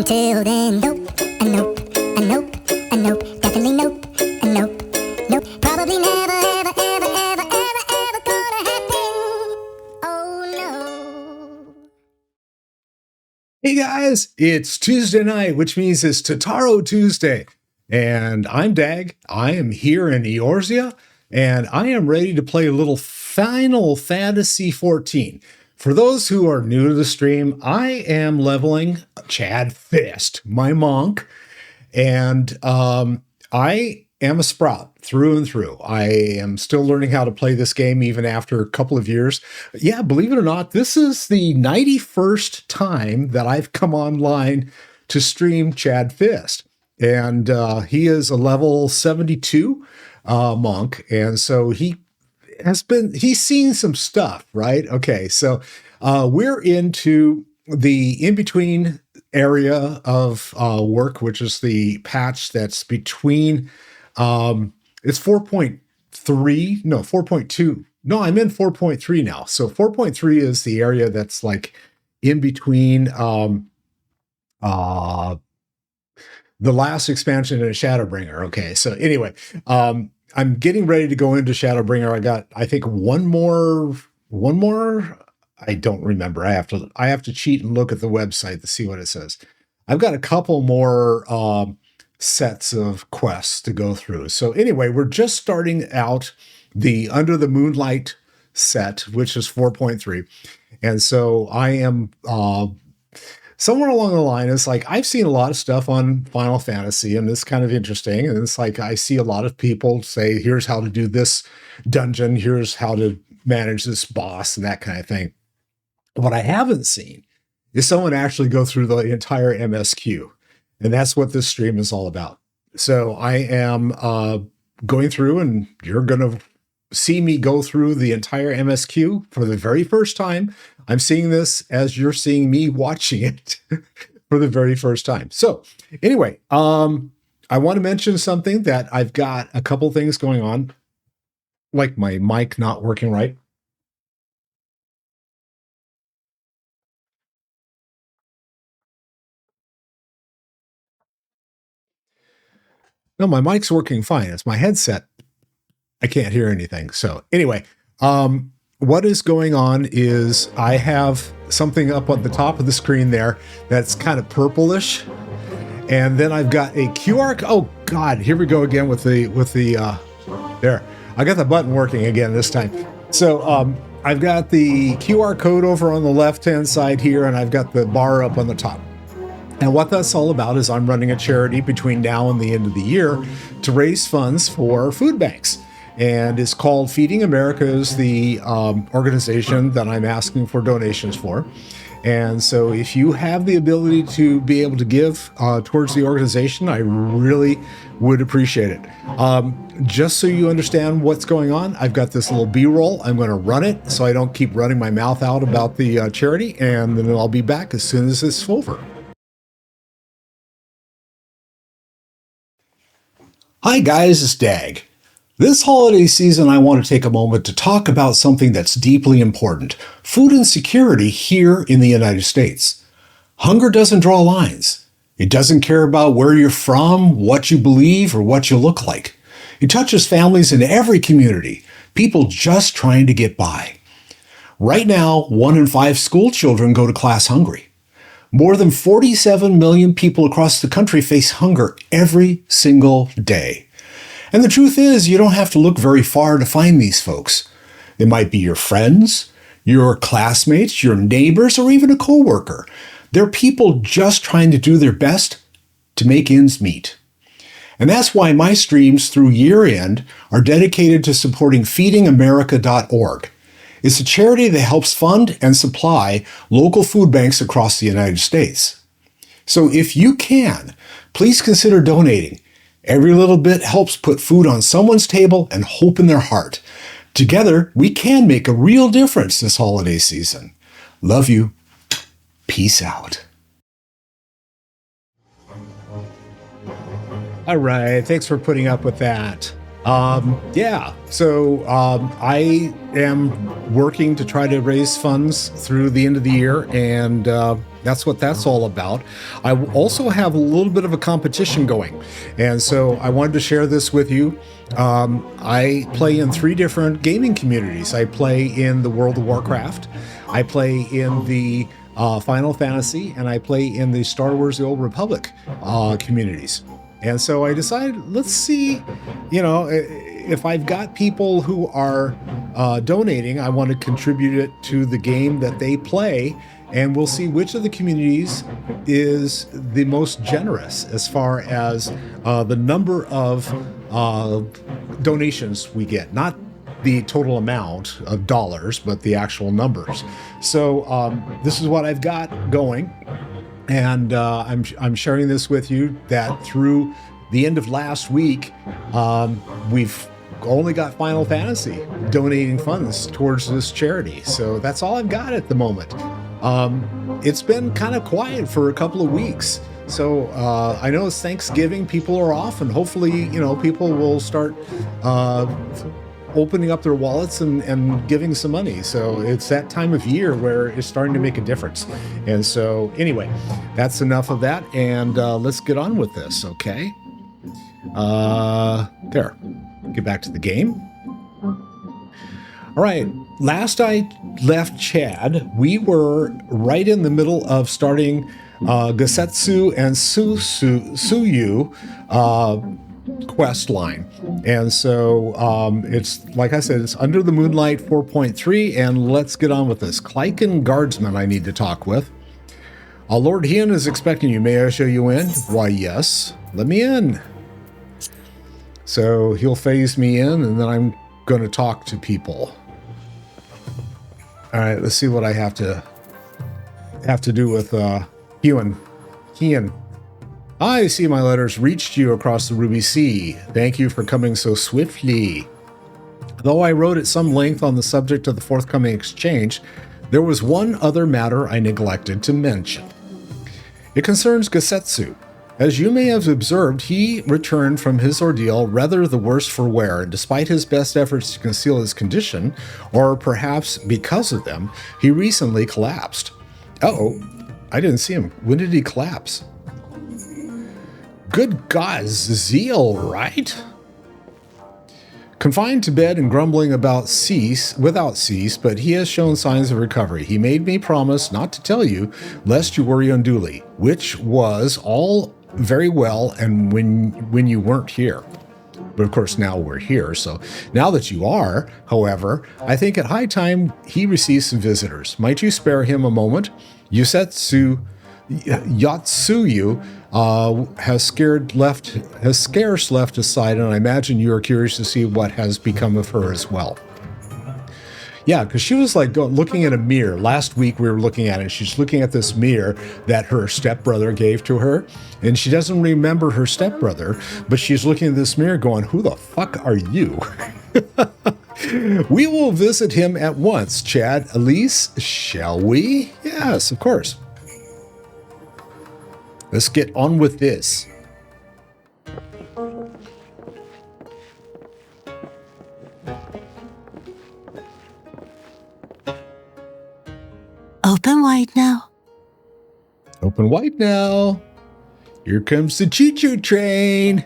Until then, nope, a nope, a nope, a nope, definitely nope, a nope, nope, probably never, ever, ever, ever, ever, ever gonna happen. Oh no. Hey guys, it's Tuesday night, which means it's Tataru Tuesday. And I'm Dag. I am here in Eorzea, and I am ready to play a little Final Fantasy XIV. For those who are new to the stream, I am leveling Chad Fist, my monk, and I am a sprout through and through. I am still learning how to play this game even after a couple of years. Yeah, believe it or not, this is the 91st time that I've come online to stream Chad Fist. And he is a level 72 monk, and so he's seen some stuff, right? Okay, so we're into the in-between area of work, which is the patch that's between, it's 4.3, no, 4.2. No, I'm in 4.3 now. So 4.3 is the area that's like in between the last expansion in Shadowbringer. Okay, so anyway, I'm getting ready to go into Shadowbringer. I got, I think, one more. I don't remember. I have to cheat and look at the website to see what it says. I've got a couple more sets of quests to go through. So anyway, we're just starting out the Under the Moonlight set, which is 4.3, and so I am. Somewhere along the line, it's like I've seen a lot of stuff on Final Fantasy, and it's kind of interesting. And it's like I see a lot of people say, here's how to do this dungeon, here's how to manage this boss, and that kind of thing. What I haven't seen is someone actually go through the entire MSQ. And that's what this stream is all about. So I am going through, and you're going to see me go through the entire MSQ for the very first time. I'm seeing this as you're seeing me watching it for the very first time. So anyway, I want to mention something that I've got a couple things going on, like my mic not working right. No, my mic's working fine. It's my headset. I can't hear anything. So anyway, what is going on is I have something up on the top of the screen there that's kind of purplish. And then I've got a QR. Oh God, here we go again with the there. I got the button working again this time. So I've got the QR code over on the left-hand side here, and I've got the bar up on the top. And what that's all about is I'm running a charity between now and the end of the year to raise funds for food banks. And it's called Feeding America is the organization that I'm asking for donations for. And so if you have the ability to be able to give towards the organization, I really would appreciate it. Just so you understand what's going on, I've got this little B-roll. I'm going to run it so I don't keep running my mouth out about the charity, and then I'll be back as soon as it's over. Hi guys, it's Dag. This holiday season, I want to take a moment to talk about something that's deeply important: food insecurity here in the United States. Hunger doesn't draw lines. It doesn't care about where you're from, what you believe, or what you look like. It touches families in every community, people just trying to get by. Right now, 1 in 5 school children go to class hungry. More than 47 million people across the country face hunger every single day. And the truth is, you don't have to look very far to find these folks. They might be your friends, your classmates, your neighbors, or even a coworker. They're people just trying to do their best to make ends meet. And that's why my streams through year end are dedicated to supporting feedingamerica.org. It's a charity that helps fund and supply local food banks across the United States. So if you can, please consider donating. Every little bit helps put food on someone's table and hope in their heart. Together, we can make a real difference this holiday season. Love you. Peace out. All right, thanks for putting up with that. Yeah, so I am working to try to raise funds through the end of the year, and that's what that's all about. I also have a little bit of a competition going, and so I wanted to share this with you. I play in 3 different gaming communities. I play in the World of Warcraft, I play in the Final Fantasy, and I play in the Star Wars The Old Republic communities. And so I decided, let's see, if I've got people who are donating, I want to contribute it to the game that they play, and we'll see which of the communities is the most generous as far as the number of donations we get. Not the total amount of dollars, but the actual numbers. So this is what I've got going. And I'm sharing this with you that through the end of last week, we've only got Final Fantasy donating funds towards this charity. So that's all I've got at the moment. It's been kind of quiet for a couple of weeks. So I know it's Thanksgiving, people are off, and hopefully, people will start opening up their wallets and giving some money. So it's that time of year where it's starting to make a difference. And so anyway, that's enough of that, and let's get on with this, okay? There, get back to the game. All right, last I left Chad, we were right in the middle of starting Gesetsu and Tsuyu quest line. And so it's, like I said, it's under the Moonlight 4.3, and let's get on with this. Klyken Guardsman I need to talk with. Lord Hien is expecting you. May I show you in? Why, yes. Let me in. So he'll phase me in, and then I'm going to talk to people. All right, let's see what I have to do with Hien. I see my letters reached you across the Ruby Sea. Thank you for coming so swiftly. Though I wrote at some length on the subject of the forthcoming exchange, there was one other matter I neglected to mention. It concerns Gesetsu. As you may have observed, he returned from his ordeal rather the worse for wear, and despite his best efforts to conceal his condition, or perhaps because of them, he recently collapsed. Uh-oh, I didn't see him. When did he collapse? Good God, zeal, right? Confined to bed and grumbling without cease, but he has shown signs of recovery. He made me promise not to tell you, lest you worry unduly, which was all very well and when you weren't here. But of course now we're here, so now that you are, however, I think at high time he receives some visitors. Might you spare him a moment? Yatsuyu has scarce left aside, and I imagine you are curious to see what has become of her as well. Yeah, because she was like looking at a mirror. Last week we were looking at it. She's looking at this mirror that her stepbrother gave to her, and she doesn't remember her stepbrother, but she's looking at this mirror going, who the fuck are you? We will visit him at once, Chad. Elise, shall we? Yes, of course. Let's get on with this. Open wide now. Open wide now. Here comes the choo-choo train.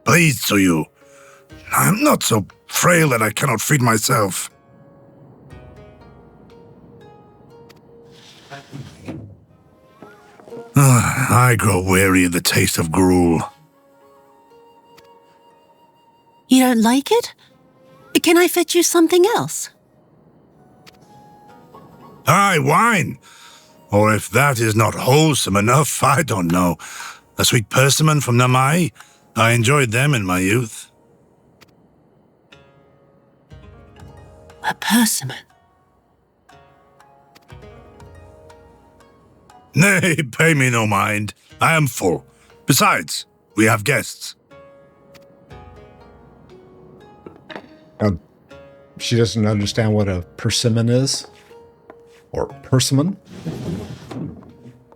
Please, Tsuyu. I'm not so frail that I cannot feed myself. I grow weary of the taste of gruel. You don't like it? Can I fetch you something else? Aye, wine. Or if that is not wholesome enough, I don't know. A sweet persimmon from Namai. I enjoyed them in my youth. A persimmon? Nay, pay me no mind. I am full. Besides, we have guests. She doesn't understand what a persimmon is? Or persimmon?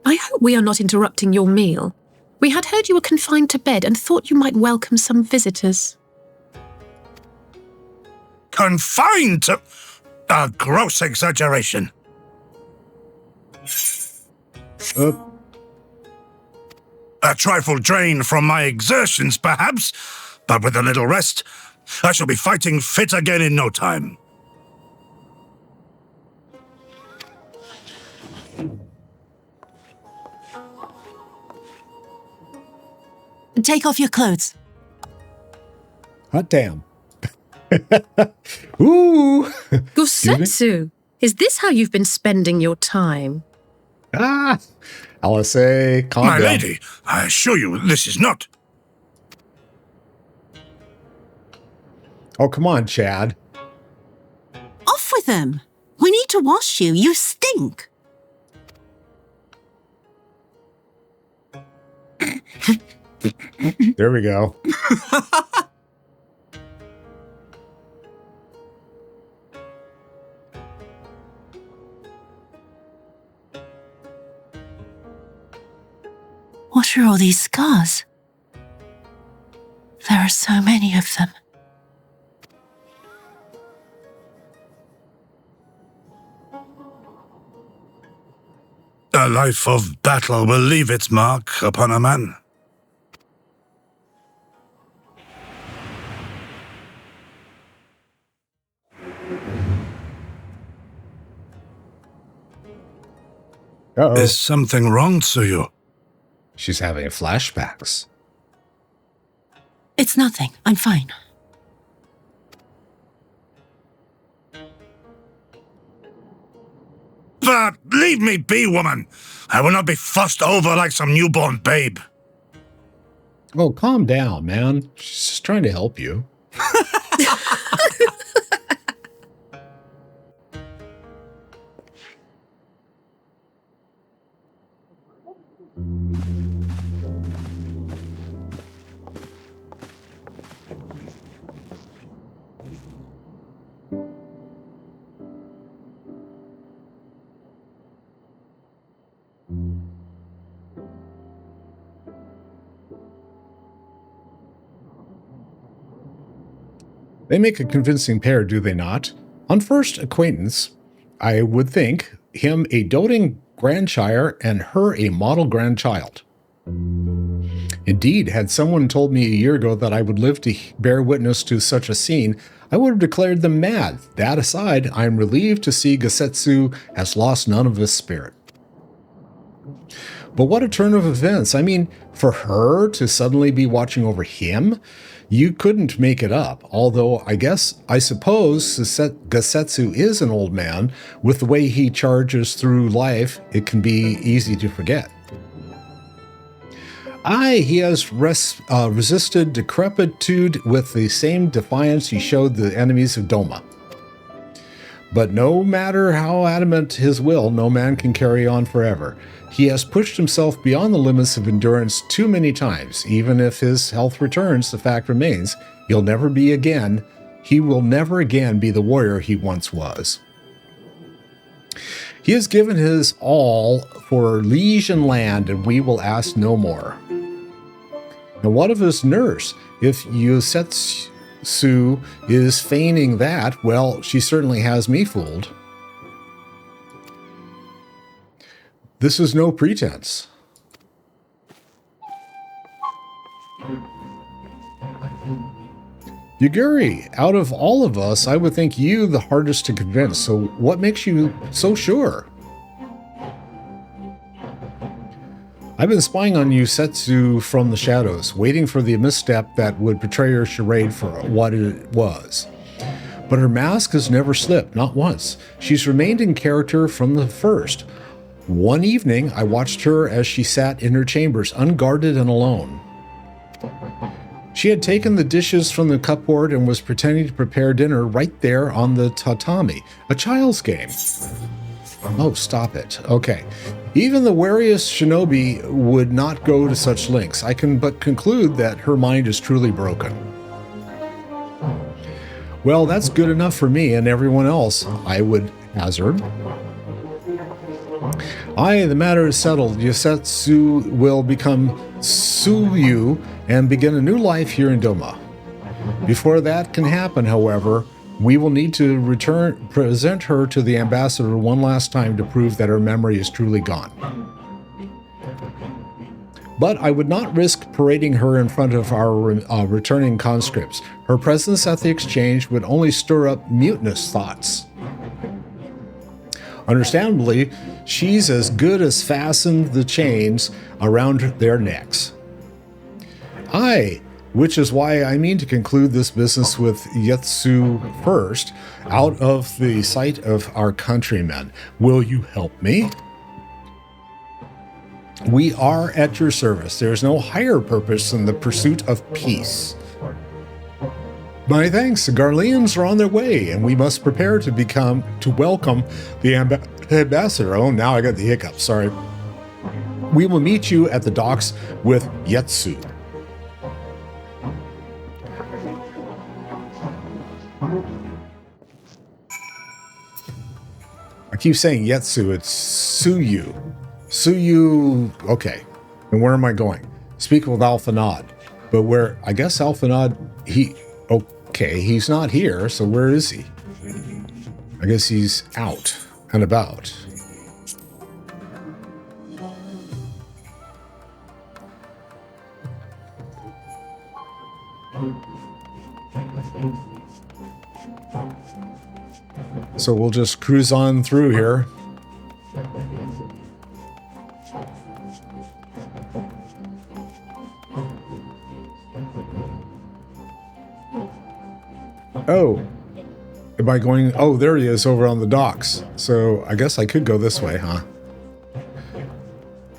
I hope we are not interrupting your meal. We had heard you were confined to bed and thought you might welcome some visitors. Confined to... A gross exaggeration. A trifle drained from my exertions, perhaps, but with a little rest, I shall be fighting fit again in no time. Take off your clothes. Hot damn. Ooh. Gesetsu, is this how you've been spending your time? Ah. LSA, calm My down. lady, I assure you this is not. Oh, come on, Chad. Off with them. We need to wash you. You stink. There we go. What are all these scars? There are so many of them. A life of battle will leave its mark upon a man. Uh-oh. Is something wrong, Tsuyu? She's having flashbacks. It's nothing. I'm fine. But leave me be, woman. I will not be fussed over like some newborn babe. Oh, calm down, man. She's just trying to help you. They make a convincing pair, do they not? On first acquaintance, I would think him a doting grandchild and her a model grandchild. Indeed, had someone told me a year ago that I would live to bear witness to such a scene, I would have declared them mad. That aside, I am relieved to see Gesetsu has lost none of his spirit. But what a turn of events. I mean, for her to suddenly be watching over him, you couldn't make it up. Although I suppose Gesetsu is an old man. With the way he charges through life, it can be easy to forget. Aye, he has resisted decrepitude with the same defiance he showed the enemies of Doma. But no matter how adamant his will, no man can carry on forever. He has pushed himself beyond the limits of endurance too many times. Even if his health returns, the fact remains, he will never again be the warrior he once was. He has given his all for liege and land, and we will ask no more. And what of his nurse? If Gesetsu is feigning that, well, she certainly has me fooled. This is no pretense. Yuguri, out of all of us, I would think you the hardest to convince, so what makes you so sure? I've been spying on Gesetsu from the shadows, waiting for the misstep that would betray her charade for what it was. But her mask has never slipped, not once. She's remained in character from the first. One evening, I watched her as she sat in her chambers, unguarded and alone. She had taken the dishes from the cupboard and was pretending to prepare dinner right there on the tatami, a child's game. Oh, stop it. Okay. Even the wariest shinobi would not go to such lengths. I can but conclude that her mind is truly broken. Well, that's good enough for me and everyone else, I would hazard. Aye, the matter is settled. Gesetsu will become Tsuyu and begin a new life here in Doma. Before that can happen, however, we will need to present her to the ambassador one last time to prove that her memory is truly gone. But I would not risk parading her in front of our returning conscripts. Her presence at the exchange would only stir up mutinous thoughts. Understandably, she's as good as fastened the chains around their necks. Aye, which is why I mean to conclude this business with Gesetsu first, out of the sight of our countrymen. Will you help me? We are at your service. There is no higher purpose than the pursuit of peace. My thanks. The Garleans are on their way, and we must prepare to welcome the ambassador. Oh, now I got the hiccup. Sorry. We will meet you at the docks with Gesetsu. I keep saying Gesetsu. It's Tsuyu. Tsuyu. Okay. And where am I going? Speak with Alphanod. But where? I guess Alphanod. Okay, he's not here, so where is he? I guess he's out and about. So we'll just cruise on through here. Oh, am I going? Oh, there he is over on the docks. So I guess I could go this way, huh?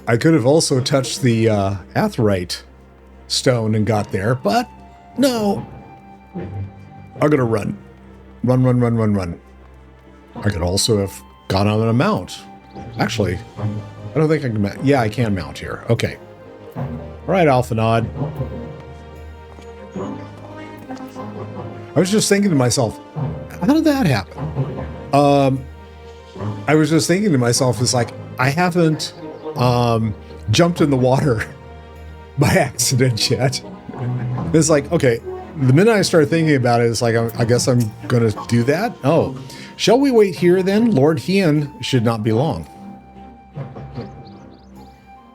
I could have also touched the Aetheryte stone and got there, but no. I'm gonna run. Run. I could also have gone on a mount. Actually, I don't think I can mount. Yeah, I can mount here. Okay. All right, Alphanod. I was just thinking to myself, how did that happen? I was just thinking to myself, it's like, I haven't jumped in the water by accident yet. It's like, okay, the minute I started thinking about it, it's like, I guess I'm going to do that. Oh, shall we wait here then? Lord Hien should not be long.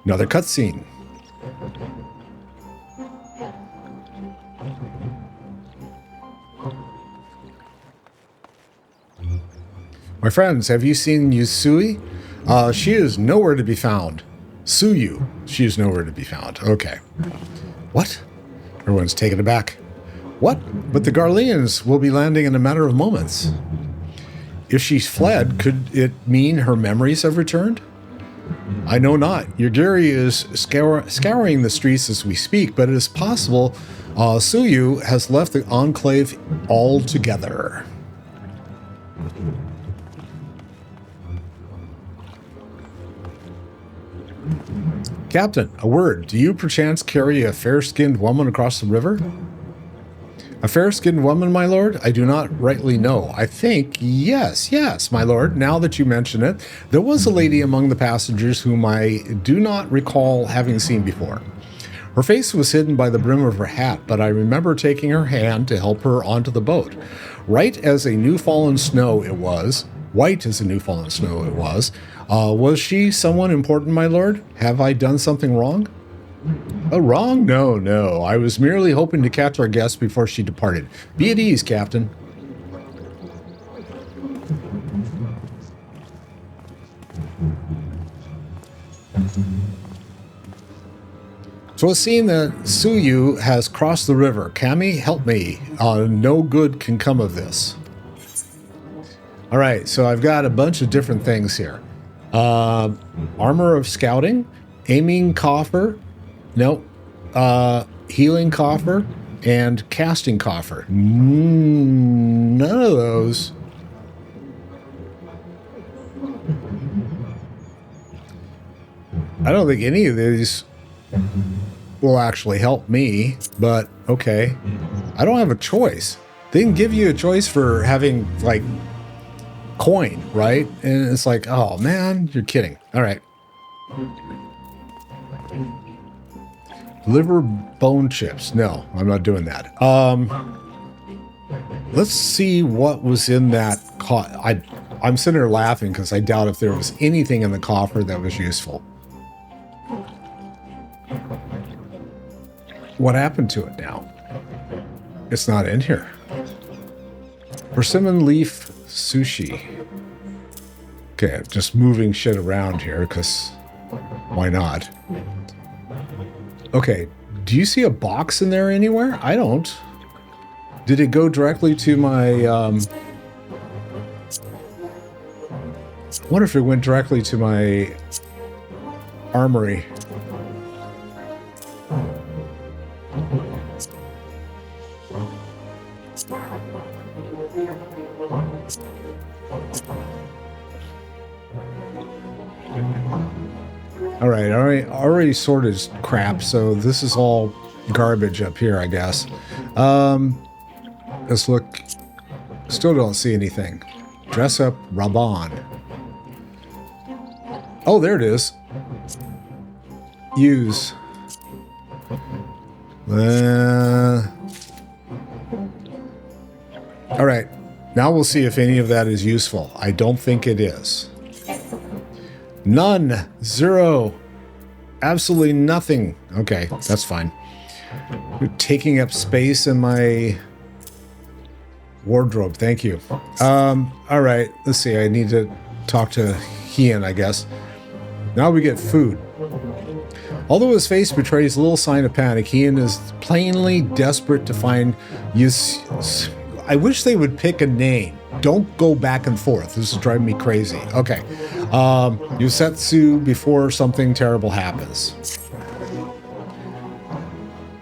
Another cutscene. My friends, have you seen Yusui? She is nowhere to be found. Tsuyu, she is nowhere to be found. Okay. What? Everyone's taken aback. What? But the Garleans will be landing in a matter of moments. If she's fled, could it mean her memories have returned? I know not. Yagiri is scouring the streets as we speak, but it is possible Tsuyu has left the enclave altogether. Captain, a word. Do you perchance carry a fair-skinned woman across the river? A fair-skinned woman, my lord? I do not rightly know. I think, yes, my lord. Now that you mention it, there was a lady among the passengers whom I do not recall having seen before. Her face was hidden by the brim of her hat, but I remember taking her hand to help her onto the boat. White as a new fallen snow it was. Was she someone important, my lord? Have I done something wrong? Oh, wrong? No. I was merely hoping to catch our guest before she departed. Be at ease, Captain. So it seems that Tsuyu has crossed the river. Kami, help me. No good can come of this. All right, so I've got a bunch of different things here. Armor of scouting, aiming coffer, healing coffer, and casting coffer. None of those. I don't think any of these will actually help me, but okay. I don't have a choice. They can give you a choice for having, like, coin, right? And it's like, oh man, you're kidding. All right, Liver bone chips. No, I'm not doing that. Let's see what was in that. I'm sitting there laughing because I doubt if there was anything in the coffer that was useful. What happened to it now? It's not in here. Persimmon leaf sushi. Okay, just moving shit around here because why not? Okay, do you see a box in there anywhere? I don't. Did it go directly to my... I wonder if it went directly to my armory. All right, already sorted crap, so this is all garbage up here, I guess. Let's look. Still don't see anything. Dress up Raban. Oh, there it is. Use. All right, now we'll see if any of that is useful. I don't think it is. None. Zero. Absolutely nothing. Okay, that's fine. You're taking up space in my wardrobe. Thank you. All right, let's see. I need to talk to Hien, I guess. Now we get food. Although his face betrays little sign of panic, Hien is plainly desperate to find use. I wish they would pick a name. Don't go back and forth. This is driving me crazy. Okay. Gesetsu before something terrible happens.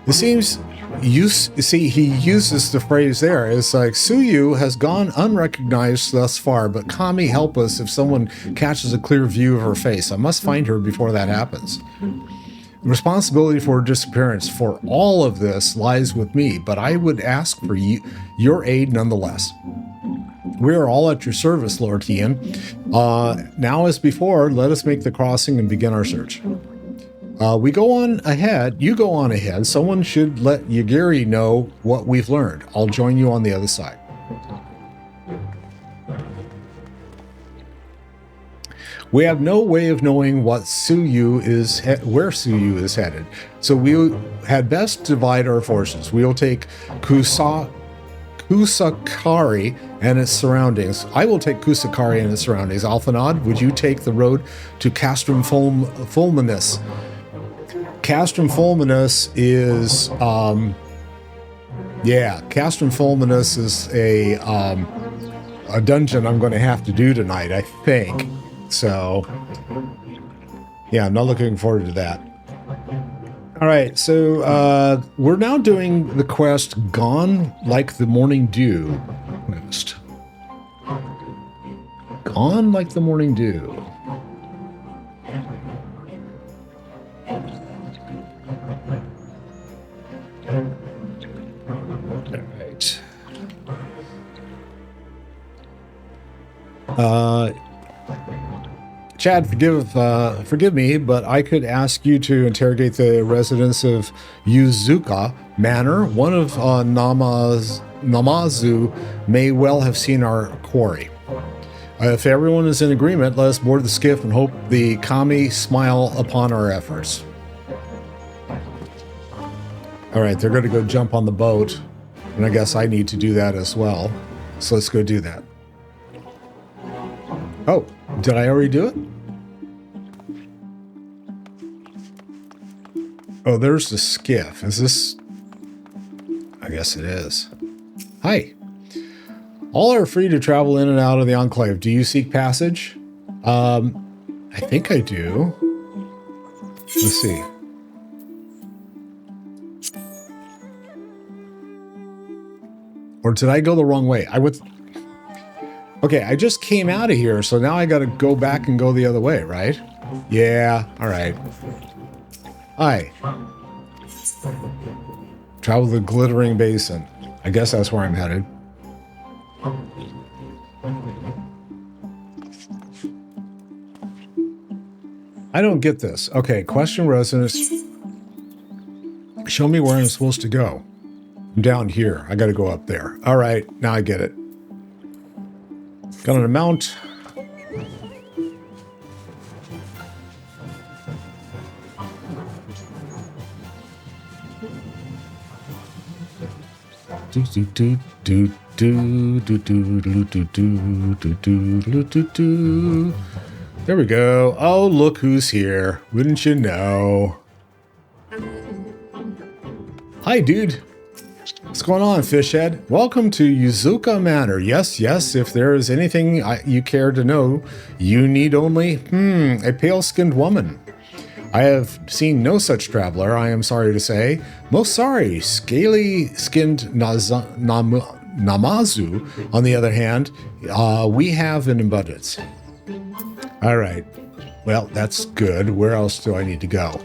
It seems, you see, he uses the phrase there. It's like, Tsuyu has gone unrecognized thus far, but Kami, help us if someone catches a clear view of her face. I must find her before that happens. The responsibility for her disappearance for all of this lies with me, but I would ask for your aid nonetheless. We are all at your service, Lord Hien. Now as before, let us make the crossing and begin our search. We go on ahead. You go on ahead. Someone should let Yagiri know what we've learned. I'll join you on the other side. We have no way of knowing what Tsuyu is, where Tsuyu is headed. So we had best divide our forces. We will take Kusakari and its surroundings. I will take Kusakari and its surroundings. Alphanod, would you take the road to Castrum Fluminis? Castrum Fluminis is, Castrum Fluminis is a dungeon I'm going to have to do tonight, I think. So, yeah, I'm not looking forward to that. All right, so we're now doing the quest Gone Like the Morning Dew quest. Gone Like the Morning Dew. All right. Chad, forgive me, but I could ask you to interrogate the residents of Yuzuka Manor. One of Namazu may well have seen our quarry. If everyone is in agreement, let us board the skiff and hope the Kami smile upon our efforts. All right, they're going to go jump on the boat, and I guess I need to do that as well. So let's go do that. Oh, did I already do it? Oh, there's the skiff. Is this? I guess it is. Hi. All are free to travel in and out of the Enclave. Do you seek passage? I think I do. Let's see. Or did I go the wrong way? Okay, I just came out of here, so now I got to go back and go the other way, right? Yeah, all right. Hi. Travel the Glittering Basin. I guess that's where I'm headed. I don't get this. Okay, question residence. Show me where I'm supposed to go. I'm down here. I got to go up there. All right, now I get it. Got an amount. Do do do do do do do do do do do do do do. There we go. Oh, look who's here. Wouldn't you know? Hi, dude. What's going on, Fishhead? Welcome to Yuzuka Manor. Yes, yes, if there is anything you care to know, you need only, a pale-skinned woman. I have seen no such traveler, I am sorry to say. Most sorry, scaly-skinned Namazu, on the other hand, we have in abundance. All right. Well, that's good. Where else do I need to go?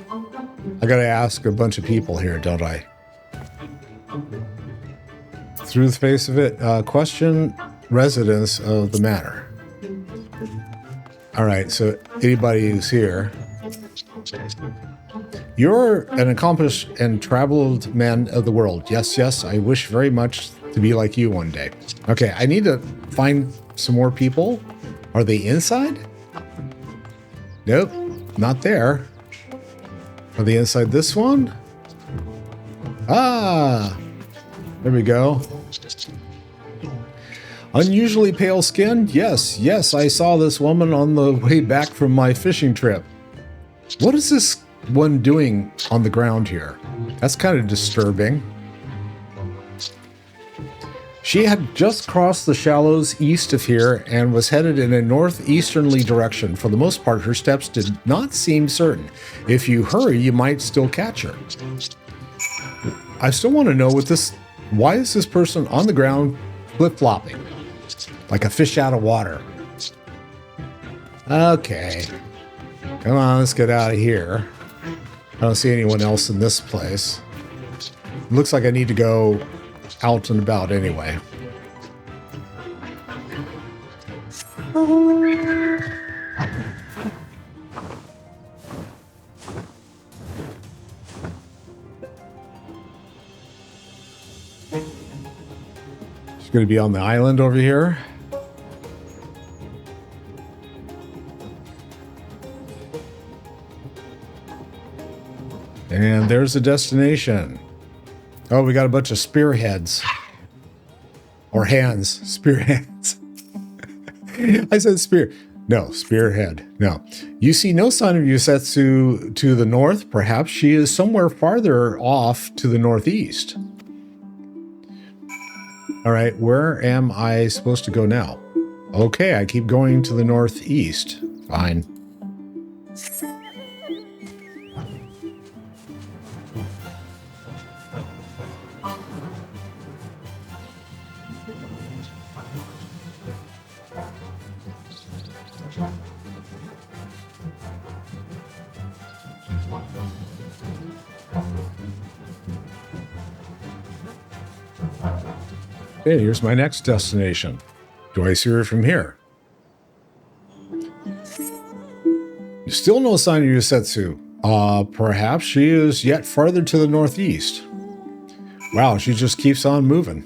I gotta ask a bunch of people here, don't I? Through the face of it, question residence of the manor. All right, so anybody who's here. You're an accomplished and traveled man of the world. Yes, yes, I wish very much to be like you one day. Okay, I need to find some more people. Are they inside? Nope, not there. Are they inside this one? Ah, there we go. Unusually pale skin? Yes, yes, I saw this woman on the way back from my fishing trip. What is this one doing on the ground here? That's kind of disturbing. She had just crossed the shallows east of here and was headed in a northeasterly direction. For the most part, her steps did not seem certain. If you hurry, you might still catch her. I still want to know what this... Why is this person on the ground flip-flopping? Like a fish out of water. Okay. Come on, let's get out of here. I don't see anyone else in this place. Looks like I need to go out and about anyway. She's going to be on the island over here. And there's the destination. Oh, we got a bunch of spearheads. Or hands. Spearheads. I said spear. No, spearhead. No. You see no sign of Gesetsu to the north. Perhaps she is somewhere farther off to the northeast. All right, where am I supposed to go now? Okay, I keep going to the northeast. Fine. Okay, here's my next destination. Do I see her from here? Still no sign of Gesetsu. Perhaps she is yet farther to the northeast. Wow, she just keeps on moving.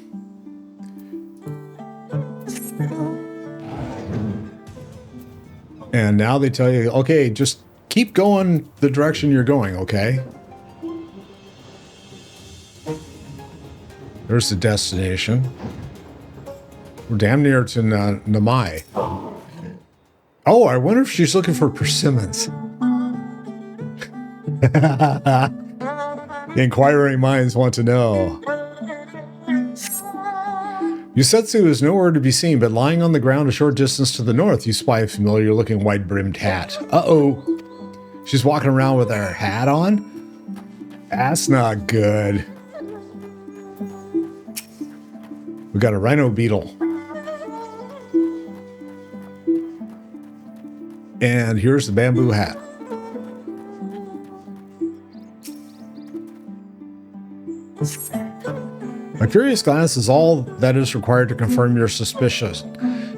And now they tell you, okay, just keep going the direction you're going, okay? There's the destination. We're damn near to Namai. Oh, I wonder if she's looking for persimmons. The inquiring minds want to know. Gesetsu is nowhere to be seen, but lying on the ground a short distance to the north, you spy a familiar-looking white-brimmed hat. Uh-oh. She's walking around with her hat on? That's not good. We got a rhino beetle. And here's the bamboo hat. A curious glance is all that is required to confirm your suspicions.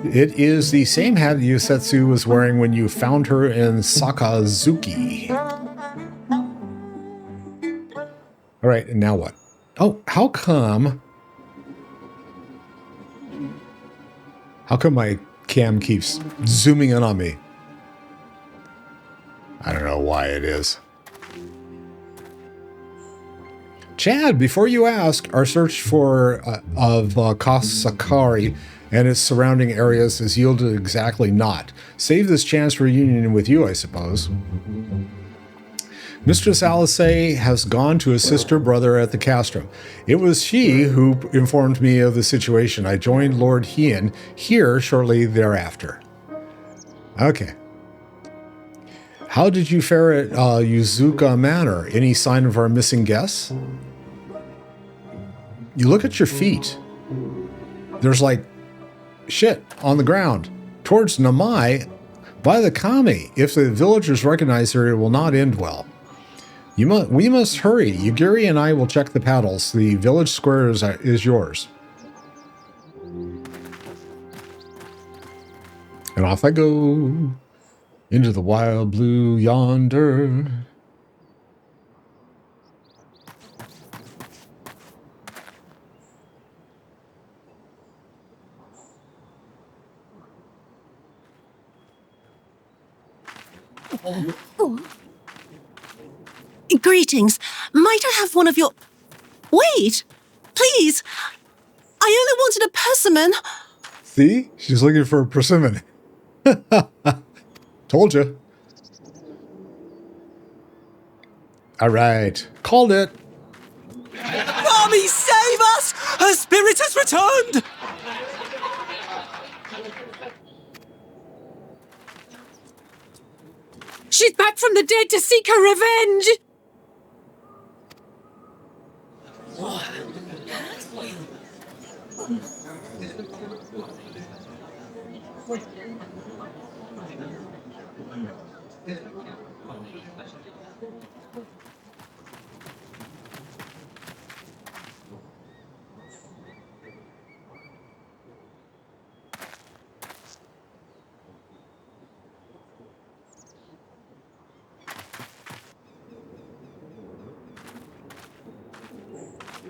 It is the same hat Gesetsu was wearing when you found her in Sakazuki. Alright, and now what? Oh, how come my cam keeps zooming in on me? I don't know why it is. Chad, before you ask, our search of Kasakari and its surrounding areas has yielded exactly naught. Save this chance for reunion with you, I suppose. Mistress Alice has gone to assist her brother at the castrum. It was she who informed me of the situation. I joined Lord Hien here shortly thereafter. Okay. How did you fare at Yuzuka Manor? Any sign of our missing guests? You look at your feet. There's like shit on the ground. Towards Namai, by the kami. If the villagers recognize her, it will not end well. We must hurry. Yugiri and I will check the paddles. The village square is yours. And off I go into the wild blue yonder. Greetings. Might I have one of your... Wait! Please! I only wanted a persimmon. See? She's looking for a persimmon. Told you. All right. Called it. Mommy, save us! Her spirit has returned! She's back from the dead to seek her revenge!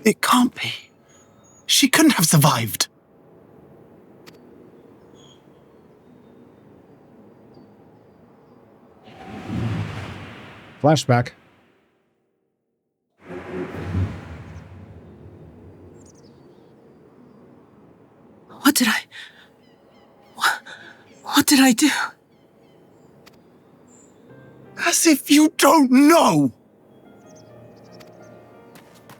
It can't be. She couldn't have survived. Flashback. What did I do? As if you don't know!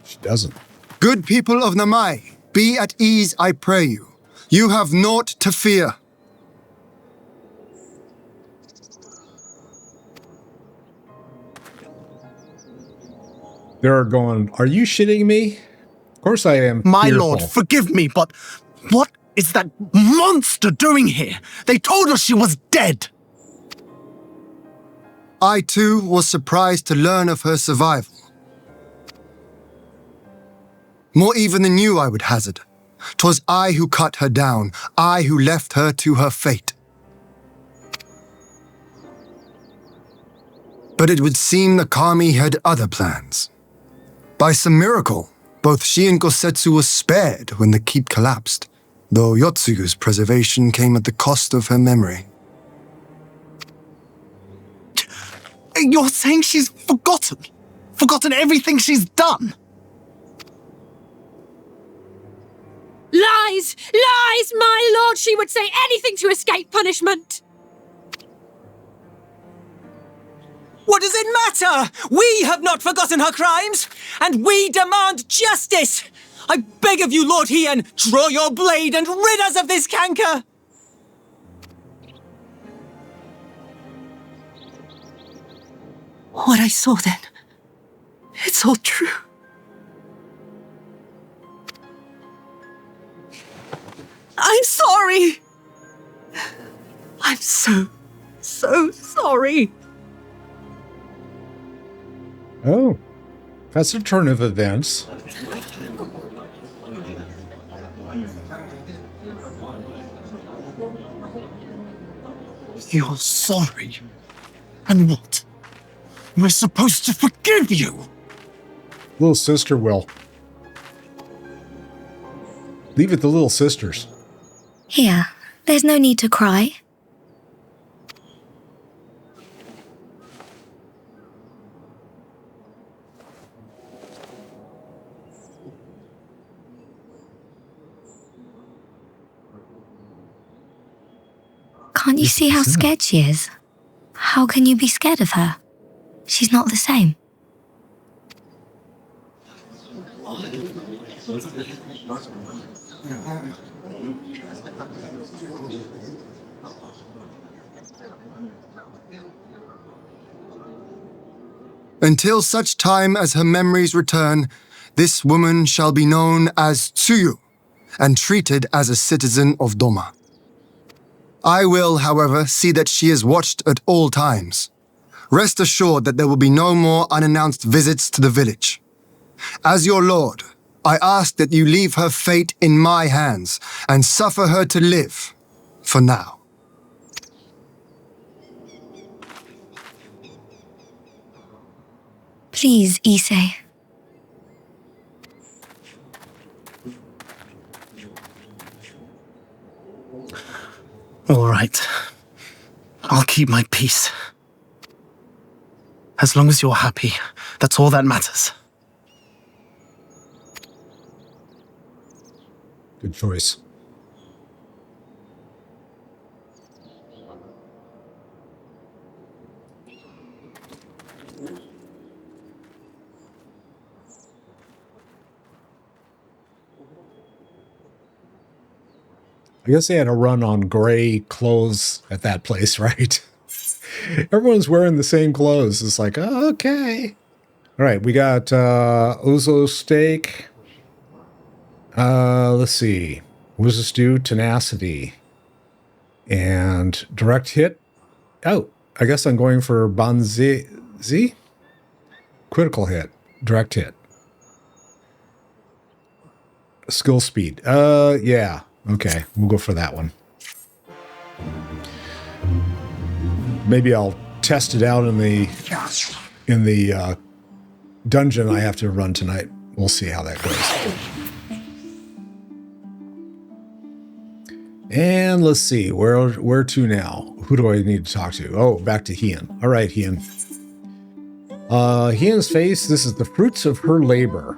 She doesn't. Good people of Namai, be at ease, I pray you. You have naught to fear. They're going, are you shitting me? Of course I am. My fearful. lord, forgive me, but what is that monster doing here? They told us she was dead. I too was surprised to learn of her survival. More even than you, I would hazard. 'Twas I who cut her down, I who left her to her fate. But it would seem the kami had other plans. By some miracle, both she and Gesetsu were spared when the keep collapsed, though Yotsuyu's preservation came at the cost of her memory. You're saying she's forgotten everything she's done? Lies! Lies! My lord, she would say anything to escape punishment! What does it matter? We have not forgotten her crimes, and we demand justice! I beg of you, Lord Hien, draw your blade and rid us of this canker! What I saw then, it's all true. I'm sorry. I'm so sorry. Oh, that's a turn of events. You're sorry. And what? We're supposed to forgive you? Little sister will. Leave it to little sisters. Here, there's no need to cry. Can't you see how scared she is? How can you be scared of her? She's not the same. Until such time as her memories return, this woman shall be known as Tsuyu and treated as a citizen of Doma. I will, however, see that she is watched at all times. Rest assured that there will be no more unannounced visits to the village. As your lord, I ask that you leave her fate in my hands and suffer her to live, for now. Please, Issei. All right. I'll keep my peace. As long as you're happy, that's all that matters. Good choice. I guess they had a run on gray clothes at that place, right? Everyone's wearing the same clothes. It's like, oh, okay. All right, we got Ozo steak. Let's see. What does this do? Tenacity. And direct hit. Oh, I guess I'm going for Banzai. Critical hit. Direct hit. Skill speed. Yeah. Okay, we'll go for that one. Maybe I'll test it out in the dungeon I have to run tonight. We'll see how that goes. And let's see, where to now? Who do I need to talk to? Oh, back to Hien. All right, Hien. Hien's face, this is the fruits of her labor.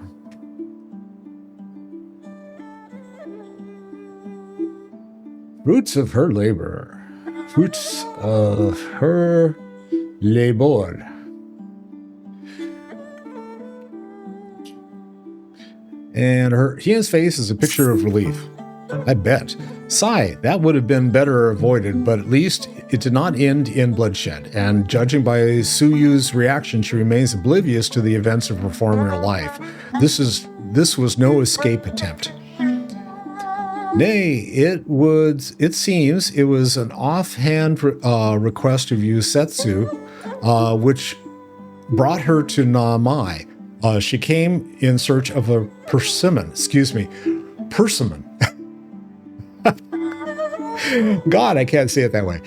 Fruits of her labor. Fruits of her labor. And Hien's face is a picture of relief. I bet. Sigh, that would have been better avoided, but at least it did not end in bloodshed. And judging by Tsuyu's reaction, she remains oblivious to the events of her former life. This was no escape attempt. Nay, it seems it was an offhand request of Gesetsu, which brought her to Namai. She came in search of a persimmon. God, I can't say it that way.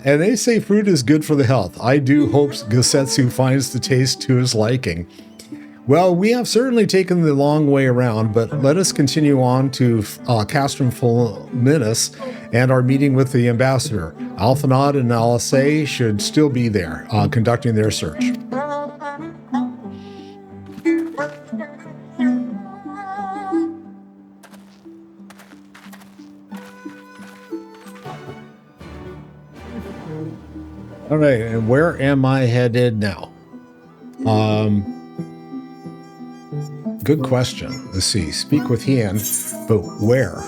And they say fruit is good for the health. I do hope Gesetsu finds the taste to his liking. Well, we have certainly taken the long way around, but let us continue on to Castrum Fluminis and our meeting with the ambassador. Alphanod and Alisei should still be there, conducting their search. All right, and where am I headed now? Good question. Let's see. Speak with Hien, but where?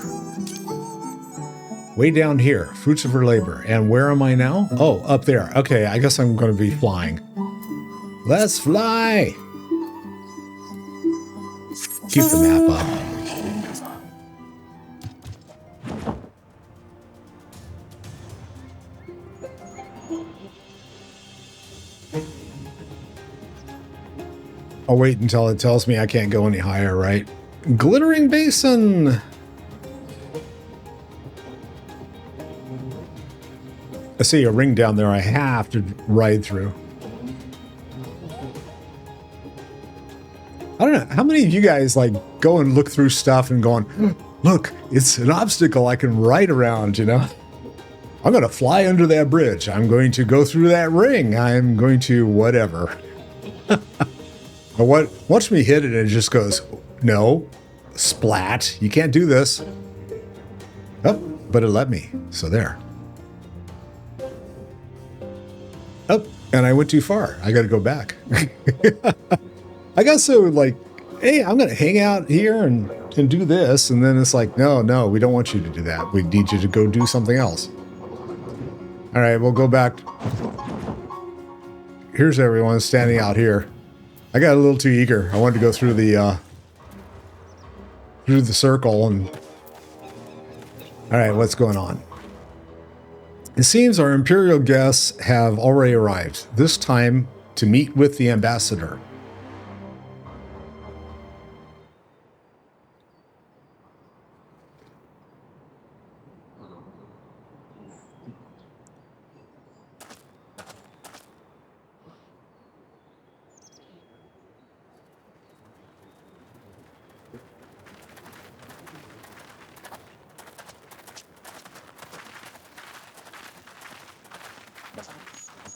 Way down here. Fruits of her labor. And where am I now? Oh, up there. Okay, I guess I'm going to be flying. Let's fly! Keep the map up. I'll wait until it tells me I can't go any higher, right? Glittering Basin! I see a ring down there I have to ride through. I don't know. How many of you guys like go and look through stuff and going, look, it's an obstacle I can ride around, you know? I'm going to fly under that bridge. I'm going to go through that ring. I'm going to whatever. But watch me hit it and it just goes, no, splat. You can't do this. Oh, but it let me. So there. Oh, and I went too far. I got to go back. I got so like, hey, I'm going to hang out here and do this. And then it's like, no, we don't want you to do that. We need you to go do something else. All right, we'll go back. Here's everyone standing out here. I got a little too eager. I wanted to go through the circle and... All right, what's going on? It seems our Imperial guests have already arrived, this time to meet with the ambassador.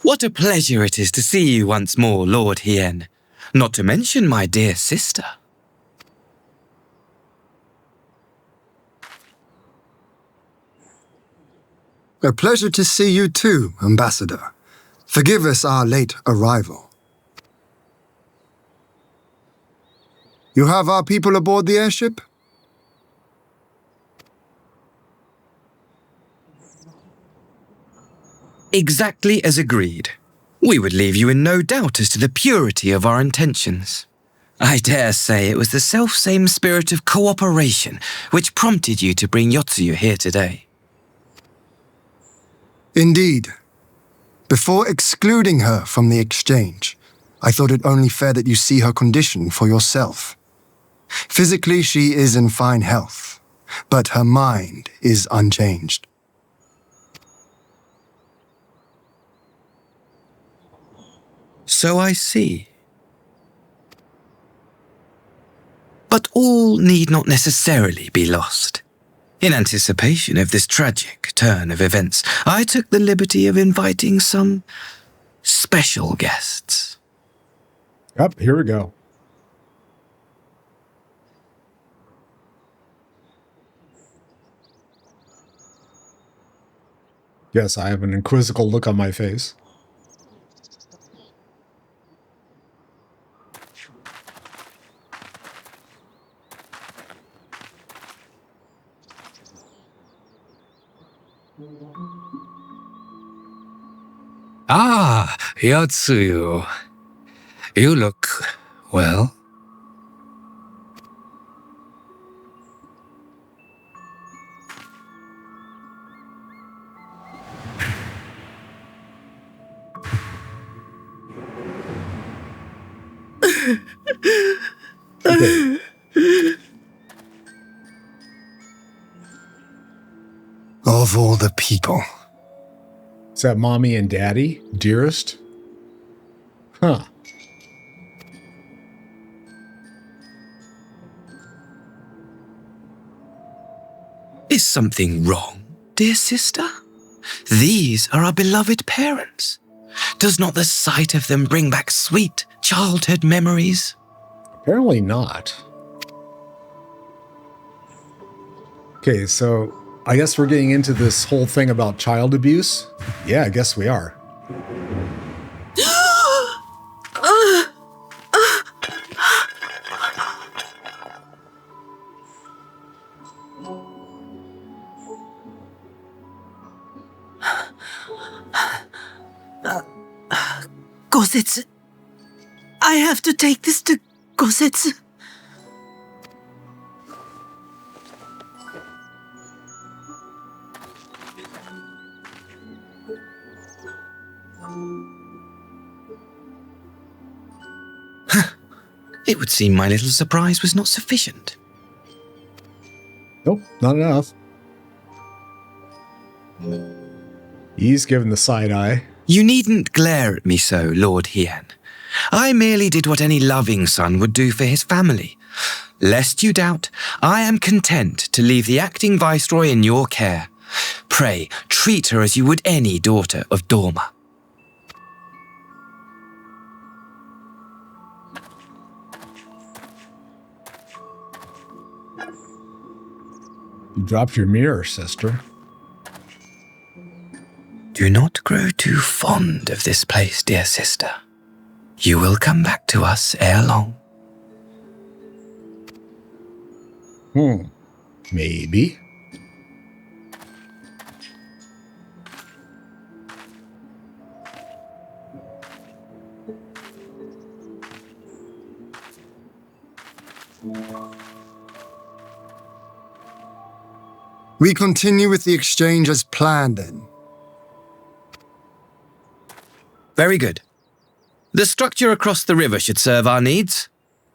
What a pleasure it is to see you once more, Lord Hien. Not to mention my dear sister. A pleasure to see you too, Ambassador. Forgive us our late arrival. You have our people aboard the airship? Exactly as agreed. We would leave you in no doubt as to the purity of our intentions. I dare say it was the self-same spirit of cooperation which prompted you to bring Tsuyu here today. Indeed. Before excluding her from the exchange, I thought it only fair that you see her condition for yourself. Physically, she is in fine health, but her mind is unchanged. So I see. But all need not necessarily be lost. In anticipation of this tragic turn of events, I took the liberty of inviting some special guests. Up, here we go. Yes, I have an inquisitive look on my face. Ah, Tsuyu. You look well. Okay. Of all the people. Is that mommy and daddy, dearest? Huh. Is something wrong, dear sister? These are our beloved parents. Does not the sight of them bring back sweet childhood memories? Apparently not. Okay, so I guess we're getting into this whole thing about child abuse. Yeah, I guess we are. Gesetsu. I have to take this to Gesetsu. It would seem my little surprise was not sufficient. Nope, not enough. He's given the side eye. You needn't glare at me so, Lord Hien. I merely did what any loving son would do for his family. Lest you doubt, I am content to leave the acting viceroy in your care. Pray, treat her as you would any daughter of Dorma. You dropped your mirror, sister. Do not grow too fond of this place, dear sister. You will come back to us ere long. Maybe. We continue with the exchange as planned, then. Very good. The structure across the river should serve our needs.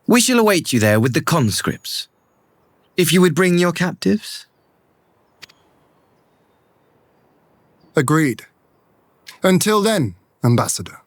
We shall await you there with the conscripts. If you would bring your captives. Agreed. Until then, Ambassador.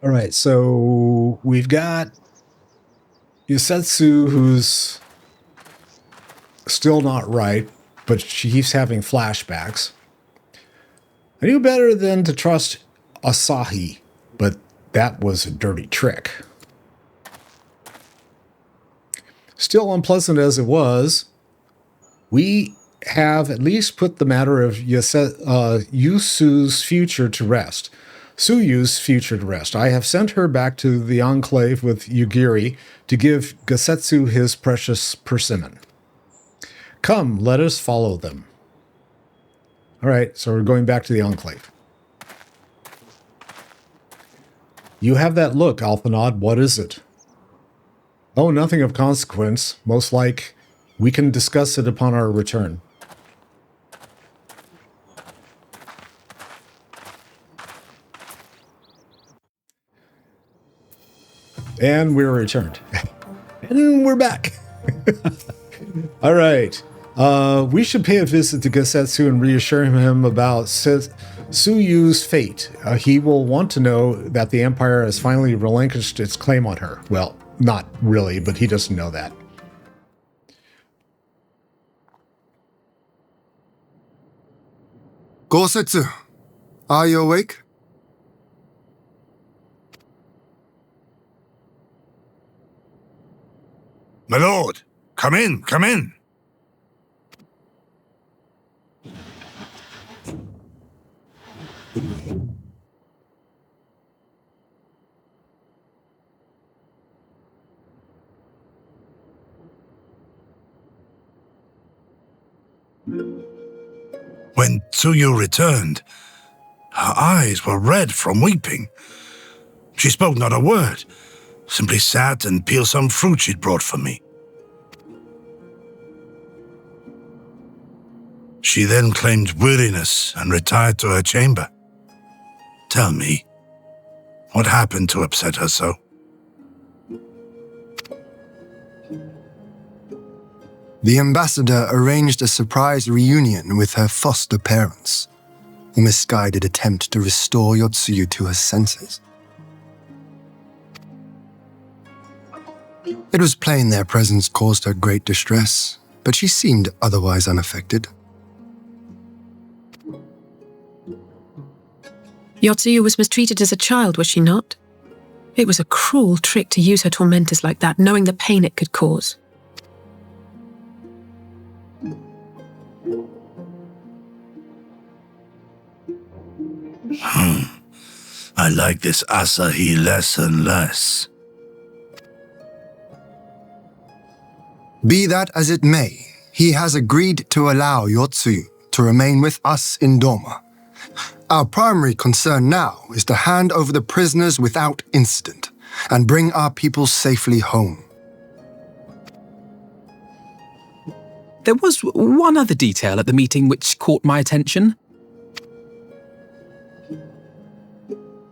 All right, so we've got Gesetsu, who's still not right, but she's having flashbacks. I knew better than to trust Asahi, but that was a dirty trick. Still unpleasant as it was, we have at least put the matter of Yusu's future to rest. Tsuyu's future to rest. I have sent her back to the Enclave with Yugiri to give Gesetsu his precious persimmon. Come, let us follow them. All right, so we're going back to the Enclave. You have that look, Alphanod. What is it? Oh, nothing of consequence. Most like we can discuss it upon our return. And we're returned. And we're back. All right. We should pay a visit to Gesetsu and reassure him about Tsuyu's fate. He will want to know that the Empire has finally relinquished its claim on her. Well, not really, but he doesn't know that. Gesetsu, are you awake? My lord, come in, come in. When Tsuyu returned, her eyes were red from weeping. She spoke not a word, simply sat and peeled some fruit she'd brought for me. She then claimed weariness and retired to her chamber. Tell me, what happened to upset her so? The ambassador arranged a surprise reunion with her foster parents, a misguided attempt to restore Tsuyu to her senses. It was plain their presence caused her great distress, but she seemed otherwise unaffected. Tsuyu was mistreated as a child, was she not? It was a cruel trick to use her tormentors like that, knowing the pain it could cause. I like this Asahi less and less. Be that as it may, he has agreed to allow Tsuyu to remain with us in Dorma. Our primary concern now is to hand over the prisoners without incident and bring our people safely home. There was one other detail at the meeting which caught my attention.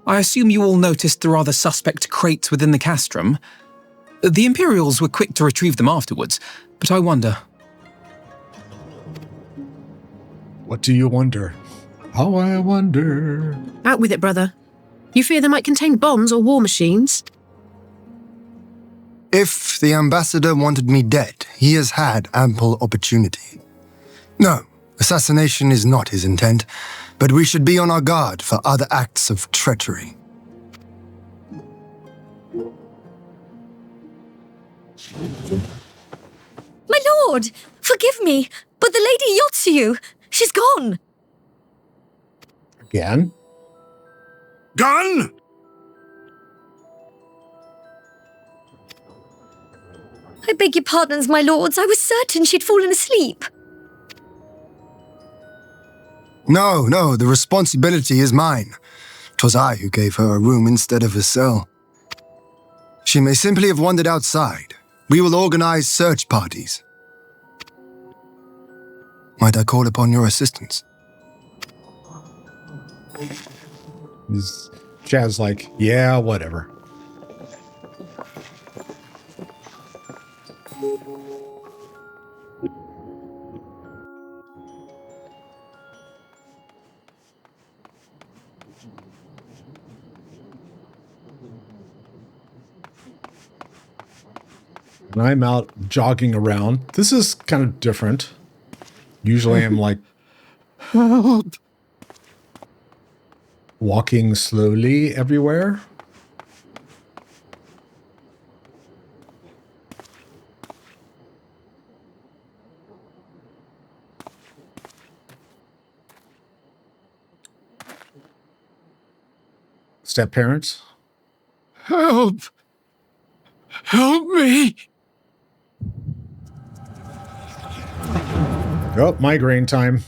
I assume you all noticed the rather suspect crates within the castrum. The Imperials were quick to retrieve them afterwards, but I wonder. What do you wonder? Oh, I wonder. Out with it, brother. You fear they might contain bombs or war machines? If the ambassador wanted me dead, he has had ample opportunity. No, assassination is not his intent, but we should be on our guard for other acts of treachery. My lord, forgive me, but the Lady Tsuyu, she's gone. Again? Gone? I beg your pardons, my lords. I was certain she'd fallen asleep. No, the responsibility is mine. 'Twas I who gave her a room instead of a cell. She may simply have wandered outside. We will organize search parties. Might I call upon your assistance? Chad's like, yeah, whatever. When I'm out jogging around, this is kind of different. Usually I'm like, Help! Walking slowly everywhere. Step parents. Help! Help me! Oh, migraine time.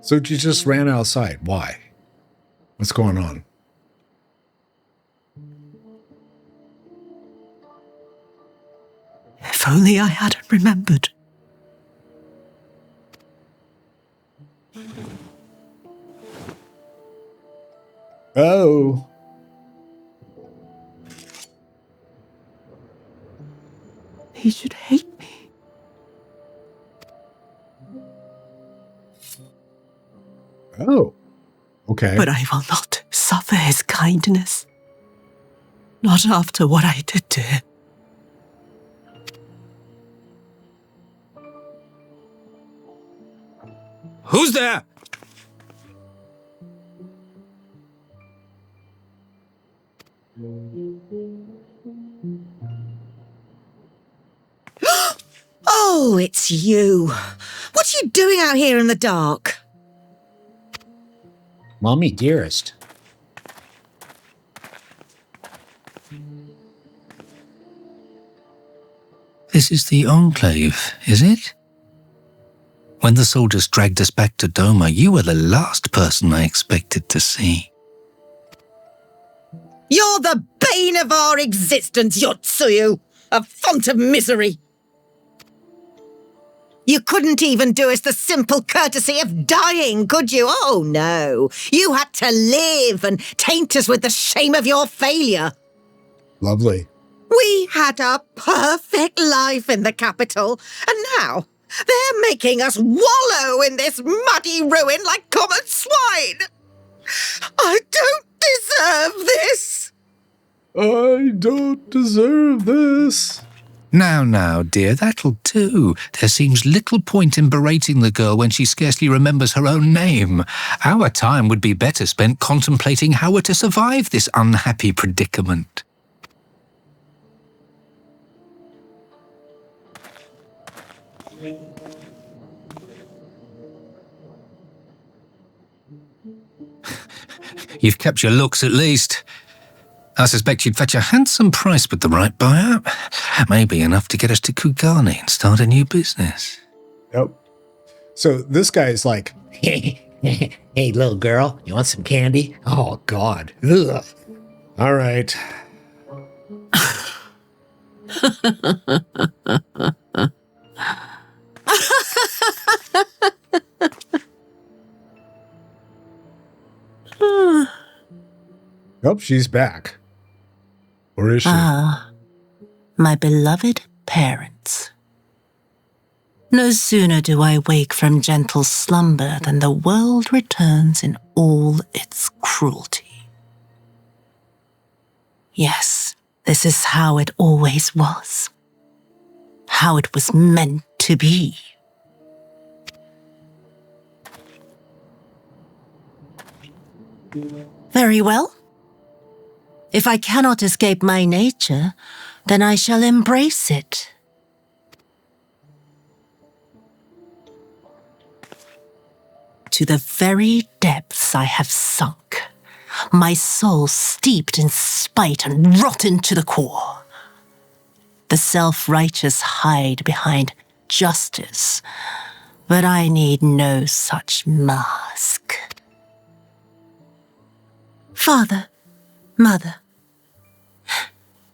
So you just ran outside. Why? What's going on? If only I hadn't remembered. Oh. He should hate me. Oh. Okay. But I will not suffer his kindness. Not after what I did to him. Who's there? Oh, it's you. What are you doing out here in the dark? Mommy dearest. This is the Enclave, is it? When the soldiers dragged us back to Doma, you were the last person I expected to see. You're the bane of our existence, Tsuyu. A font of misery. You couldn't even do us the simple courtesy of dying, could you? Oh, no. You had to live and taint us with the shame of your failure. Lovely. We had a perfect life in the capital, and now they're making us wallow in this muddy ruin like common swine. I don't deserve this. I don't deserve this. Now, dear, that'll do. There seems little point in berating the girl when she scarcely remembers her own name. Our time would be better spent contemplating how we're to survive this unhappy predicament. You've kept your looks at least. I suspect you'd fetch a handsome price with the right buyer. Maybe enough to get us to Kugani and start a new business. Yep. So this guy is like, Hey, little girl, you want some candy? Oh, God. Ugh. all right. Oh, she's back. Or is she? Ah, my beloved parents. No sooner do I wake from gentle slumber than the world returns in all its cruelty. Yes, this is how it always was. How it was meant to be. Very well. If I cannot escape my nature, then I shall embrace it. To the very depths I have sunk, my soul steeped in spite and rotten to the core. The self-righteous hide behind justice, but I need no such mask. Father, Mother,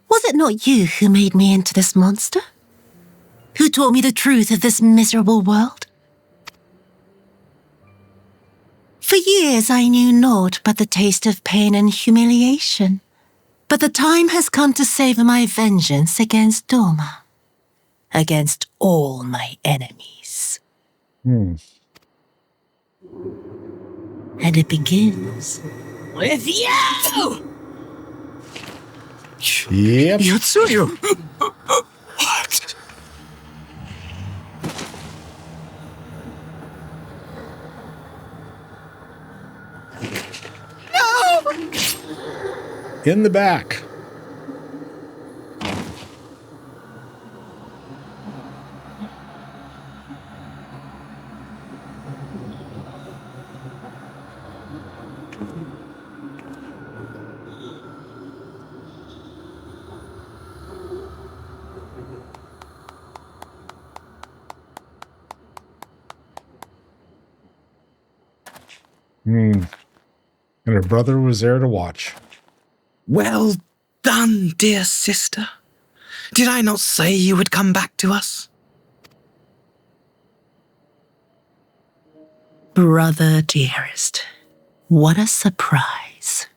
was it not you who made me into this monster? Who taught me the truth of this miserable world? For years I knew naught but the taste of pain and humiliation. But the time has come to savor my vengeance against Doma. Against all my enemies. And it begins with you! Yep. Tsuyu! What? In the back. And her brother was there to watch. Well done, dear sister. Did I not say you would come back to us? Brother dearest, what a surprise.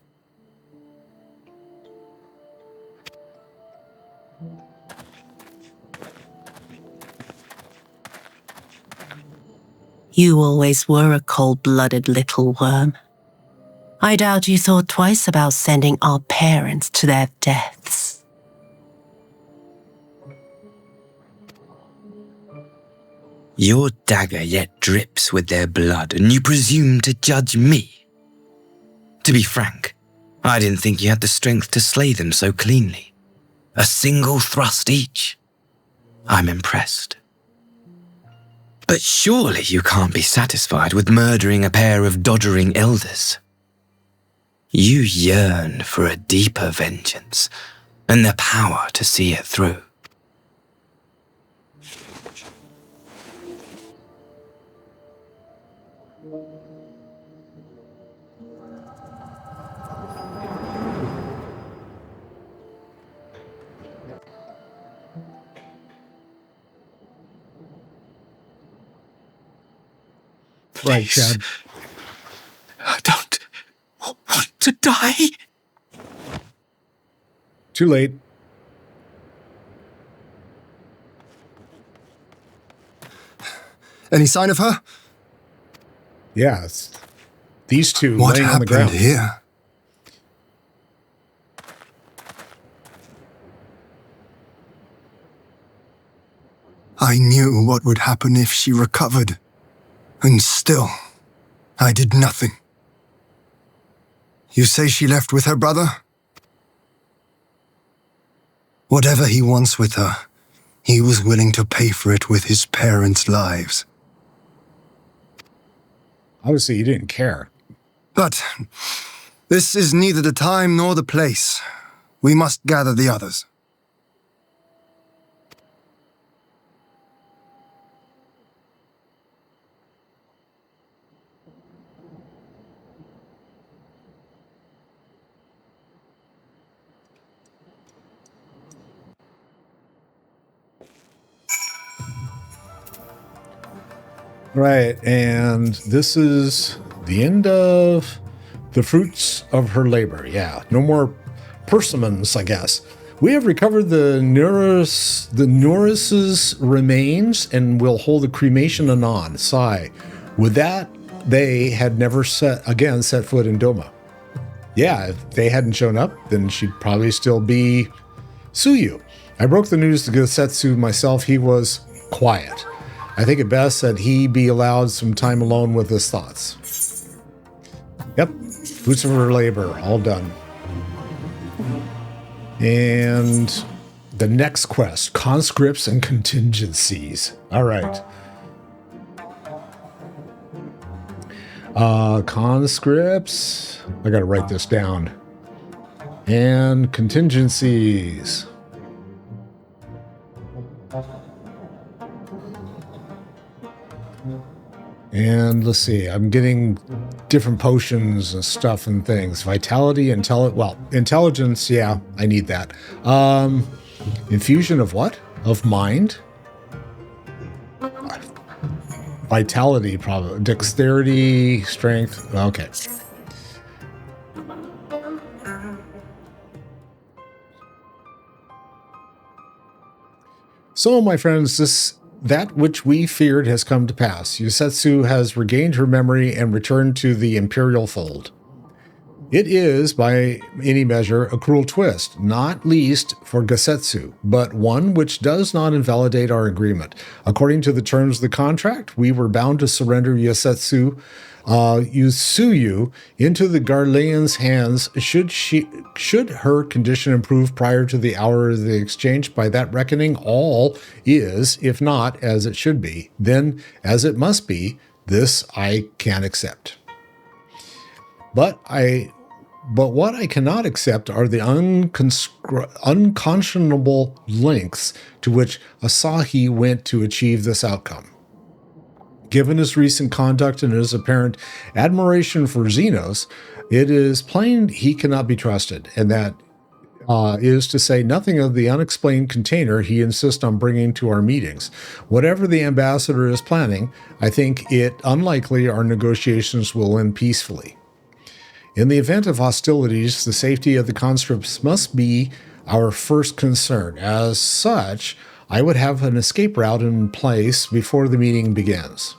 You always were a cold-blooded little worm. I doubt you thought twice about sending our parents to their deaths. Your dagger yet drips with their blood, and you presume to judge me. To be frank, I didn't think you had the strength to slay them so cleanly. A single thrust each. I'm impressed. But surely you can't be satisfied with murdering a pair of doddering elders. You yearn for a deeper vengeance, and the power to see it through. Right, Chad. I don't want to die. Too late. Any sign of her? Yes. These two What laying on the happened ground. here? I knew what would happen if she recovered. And still, I did nothing. You say she left with her brother? Whatever he wants with her, he was willing to pay for it with his parents' lives. Obviously, he didn't care. But this is neither the time nor the place. We must gather the others. Right, and this is the end of the fruits of her labor. Yeah, no more persimmons, I guess. We have recovered the Norris's remains and will hold a cremation anon. Sigh. With that, they had never set foot in Doma. Yeah, if they hadn't shown up, then she'd probably still be Tsuyu. I broke the news to Gesetsu myself. He was quiet. I think it best that he be allowed some time alone with his thoughts. Yep, fruits of her labor, all done. And the next quest, Conscripts and Contingencies. All right. Conscripts. I got to write this down. And Contingencies. And let's see, I'm getting different potions and stuff and things. Vitality, intelligence, yeah, I need that. Infusion of what? Of mind? Vitality, probably. Dexterity, strength, okay. So, my friends, that which we feared has come to pass. Gesetsu has regained her memory and returned to the Imperial fold. It is, by any measure, a cruel twist, not least for Gesetsu, but one which does not invalidate our agreement. According to the terms of the contract, we were bound to surrender Tsuyu into the Garlean's hands should her condition improve prior to the hour of the exchange. By that reckoning, all is, if not as it should be, then as it must be. This I can accept. But what I cannot accept are the unconscionable lengths to which Asahi went to achieve this outcome. Given his recent conduct and his apparent admiration for Xenos, it is plain he cannot be trusted, and that is to say nothing of the unexplained container he insists on bringing to our meetings. Whatever the ambassador is planning, I think it unlikely our negotiations will end peacefully. In the event of hostilities, the safety of the conscripts must be our first concern. As such, I would have an escape route in place before the meeting begins.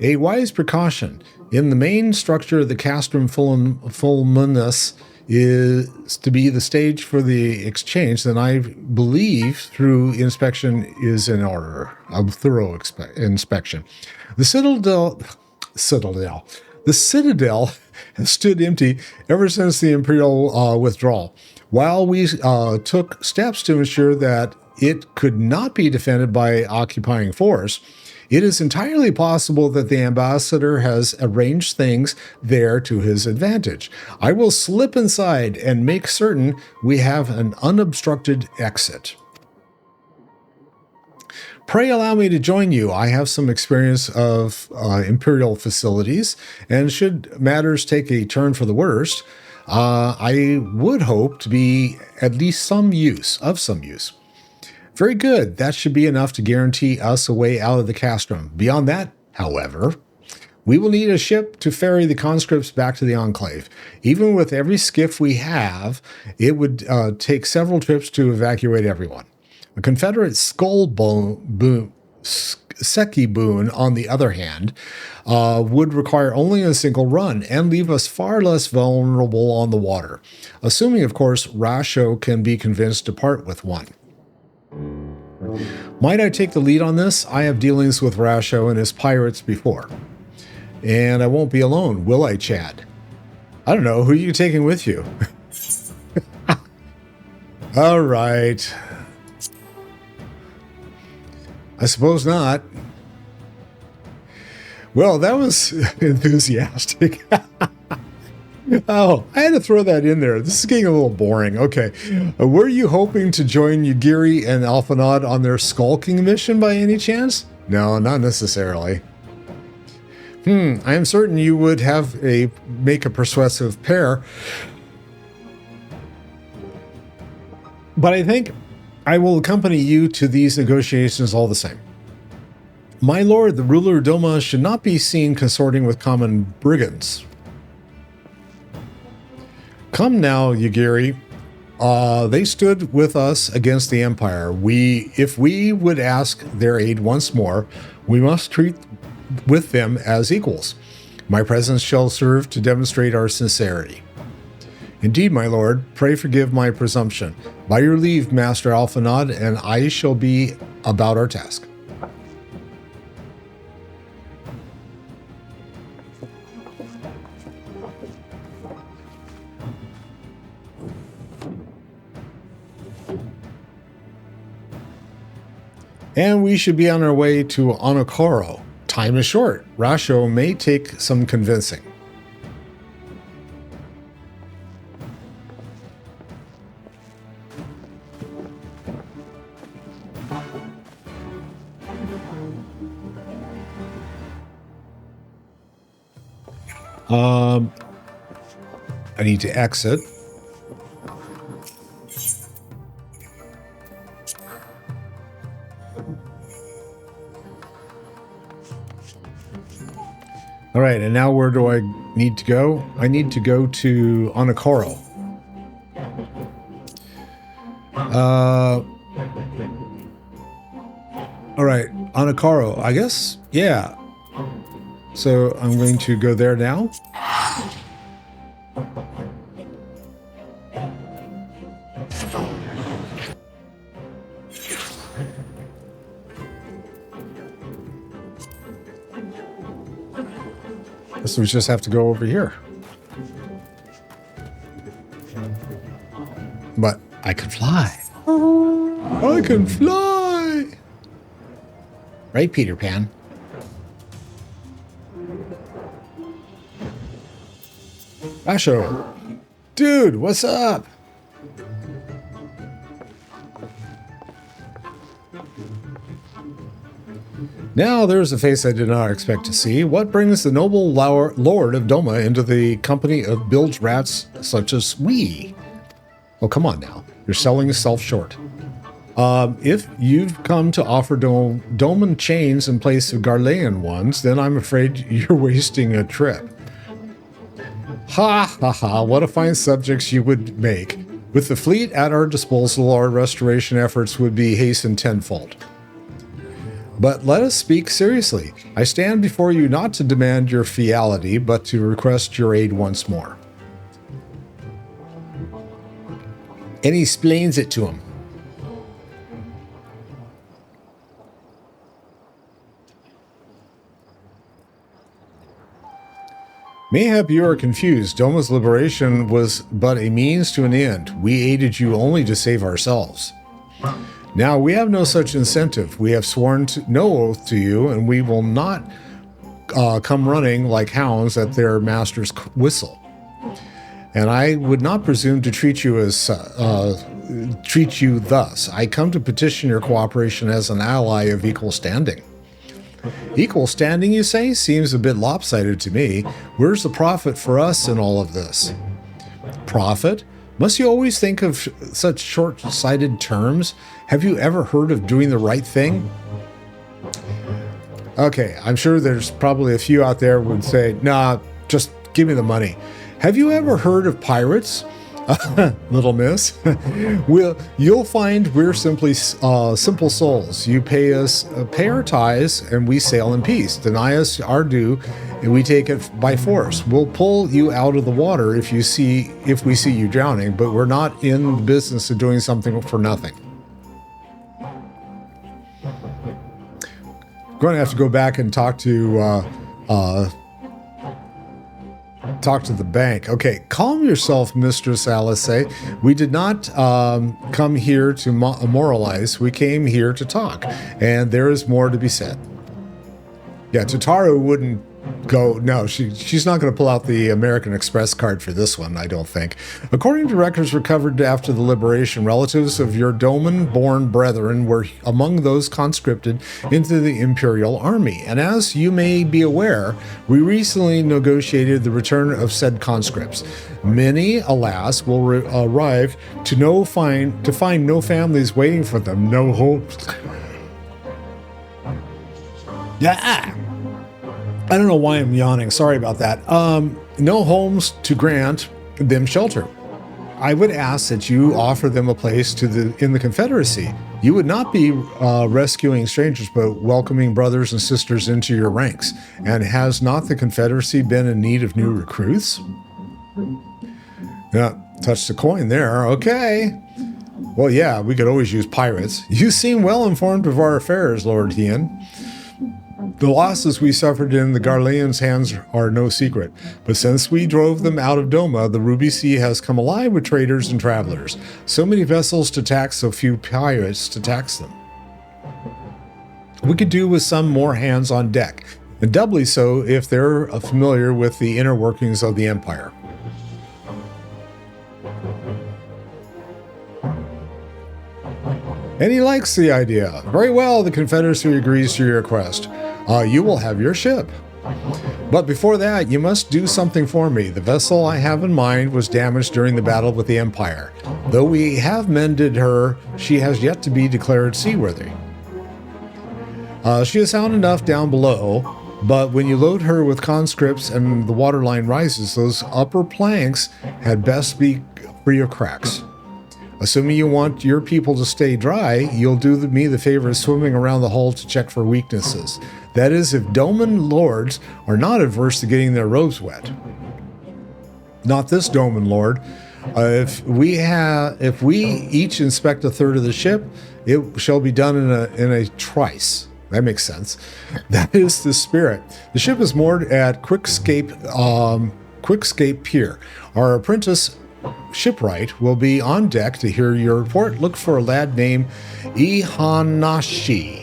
A wise precaution. In the main structure of the Castrum Fluminis is to be the stage for the exchange, then I believe through inspection is in order. A thorough inspection. The Citadel has stood empty ever since the Imperial withdrawal. While we took steps to ensure that it could not be defended by occupying force, it is entirely possible that the ambassador has arranged things there to his advantage. I will slip inside and make certain we have an unobstructed exit. Pray allow me to join you. I have some experience of Imperial facilities, and should matters take a turn for the worst, I would hope to be at least some use. Very good. That should be enough to guarantee us a way out of the Castrum. Beyond that, however, we will need a ship to ferry the conscripts back to the Enclave. Even with every skiff we have, it would take several trips to evacuate everyone. A Confederate Seki boon, on the other hand, would require only a single run and leave us far less vulnerable on the water. Assuming, of course, Rasho can be convinced to part with one. Might I take the lead on this? I have dealings with Rasho and his pirates before. And I won't be alone, will I, Chad? I don't know. Who are you taking with you? All right. I suppose not. Well, that was enthusiastic. Oh, I had to throw that in there. This is getting a little boring. Okay. Were you hoping to join Yugiri and Alphanod on their skulking mission by any chance? No, not necessarily. I am certain you would make a persuasive pair. But I think I will accompany you to these negotiations all the same. My lord, the ruler Doma should not be seen consorting with common brigands. Come now, Yugiri. They stood with us against the Empire. If we would ask their aid once more, we must treat with them as equals. My presence shall serve to demonstrate our sincerity. Indeed, my lord, pray forgive my presumption. By your leave, Master Alphanod, and I shall be about our task. And we should be on our way to Onokoro. Time is short. Rasho may take some convincing. I need to exit. All right, and now where do I need to go? I need to go to Onokoro. All right, Onokoro, I guess? Yeah. So I'm going to go there now. So we just have to go over here. But I can fly. I can fly! Right, Peter Pan? Asho! Dude, what's up? Now there's a face I did not expect to see. What brings the noble lord of Doma into the company of bilge rats such as we? Oh, come on now. You're selling yourself short. If you've come to offer Doman chains in place of Garlean ones, then I'm afraid you're wasting a trip. Ha ha ha, what a fine subjects you would make. With the fleet at our disposal, our restoration efforts would be hastened tenfold. But let us speak seriously. I stand before you not to demand your fidelity, but to request your aid once more. And he explains it to him. Mayhap you are confused. Doma's liberation was but a means to an end. We aided you only to save ourselves. Now, we have no such incentive. We have sworn no oath to you, and we will not come running like hounds at their master's whistle. And I would not presume to treat you thus. I come to petition your cooperation as an ally of equal standing. Equal standing, you say? Seems a bit lopsided to me. Where's the profit for us in all of this? Profit? Must you always think of such short-sighted terms? Have you ever heard of doing the right thing? Okay, I'm sure there's probably a few out there who would say, nah, just give me the money. Have you ever heard of pirates? Little miss. You'll find we're simply simple souls. You pay our tithes, and we sail in peace. Deny us our due, and we take it by force. We'll pull you out of the water if we see you drowning, but we're not in the business of doing something for nothing. I'm going to have to go back and talk to the bank. Okay, calm yourself, Mistress Alice. We did not come here to moralize. We came here to talk, and there is more to be said. Yeah, Tataru wouldn't go. No, she's not going to pull out the American Express card for this one, I don't think. According to records recovered after the liberation, relatives of your Doman-born brethren were among those conscripted into the Imperial Army. And as you may be aware, we recently negotiated the return of said conscripts. Many, alas, will arrive to find no families waiting for them, no hopes. Yeah. I don't know why I'm yawning. Sorry about that. No homes to grant them shelter. I would ask that you offer them a place in the Confederacy. You would not be rescuing strangers, but welcoming brothers and sisters into your ranks. And has not the Confederacy been in need of new recruits? Yeah, touch the coin there. Okay. Well, yeah, we could always use pirates. You seem well informed of our affairs, Lord Hien. The losses we suffered in the Garleans' hands are no secret, but since we drove them out of Doma, the Ruby Sea has come alive with traders and travelers. So many vessels to tax, so few pirates to tax them. We could do with some more hands on deck, and doubly so if they're familiar with the inner workings of the Empire. And he likes the idea. Very well, the Confederacy agrees to your request. You will have your ship. But before that, you must do something for me. The vessel I have in mind was damaged during the battle with the Empire. Though we have mended her, she has yet to be declared seaworthy. She is sound enough down below, but when you load her with conscripts and the waterline rises, those upper planks had best be free of cracks. Assuming you want your people to stay dry, you'll do me the favor of swimming around the hull to check for weaknesses. That is, if Doman lords are not averse to getting their robes wet. Not this Doman lord. If we each inspect a third of the ship, it shall be done in a trice. That makes sense. That is the spirit. The ship is moored at Quickscape Pier. Our apprentice shipwright will be on deck to hear your report. Look for a lad named Ihanashi.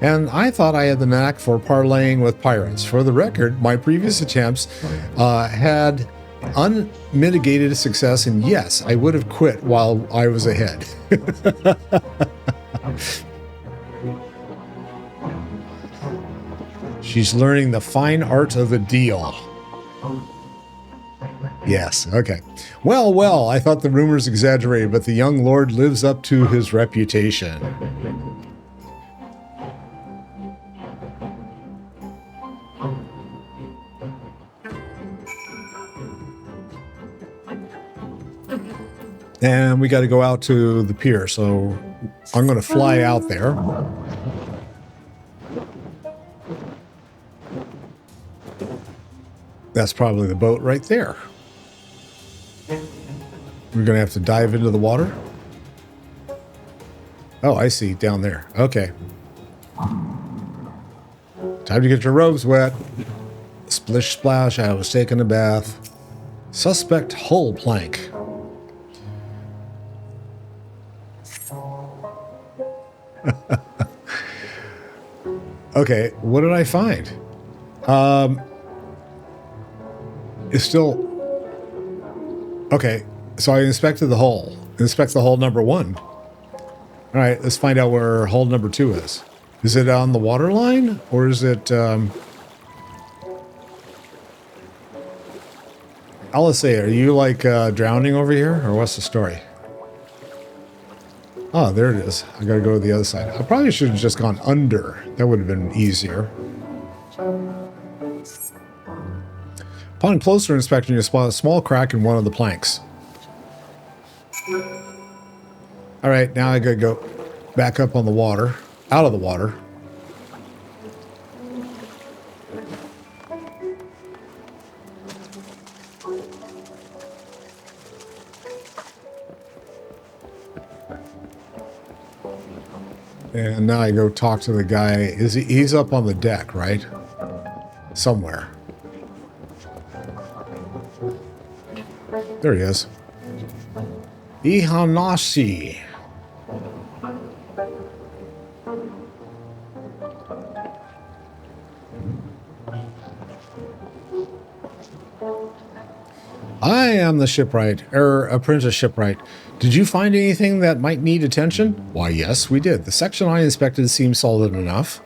And I thought I had the knack for parlaying with pirates. For the record, my previous attempts had unmitigated success, and yes, I would have quit while I was ahead. She's learning the fine art of the deal. Yes, okay. Well, I thought the rumors exaggerated, but the young lord lives up to his reputation. And we got to go out to the pier, so I'm going to fly out there. That's probably the boat right there. We're going to have to dive into the water. Oh, I see, down there. Okay. Time to get your robes wet. Splish splash, I was taking a bath. Suspect hull plank. Okay, what did I find? It's still... Okay, so I inspected the hull. Inspect the hull number 1. All right, let's find out where hull number 2 is. Is it on the waterline, or is it... I'll say, are you like drowning over here, or what's the story? Oh, there it is. I gotta go to the other side. I probably should have just gone under. That would have been easier. Upon closer inspection, you spot a small crack in one of the planks. All right, now I gotta go back up on the water, out of the water. And now I go talk to the guy. He's up on the deck, right? Somewhere. There he is. Ihanashi. am the shipwright, apprentice shipwright. Did you find anything that might need attention? Why, yes, we did. The section I inspected seemed solid enough.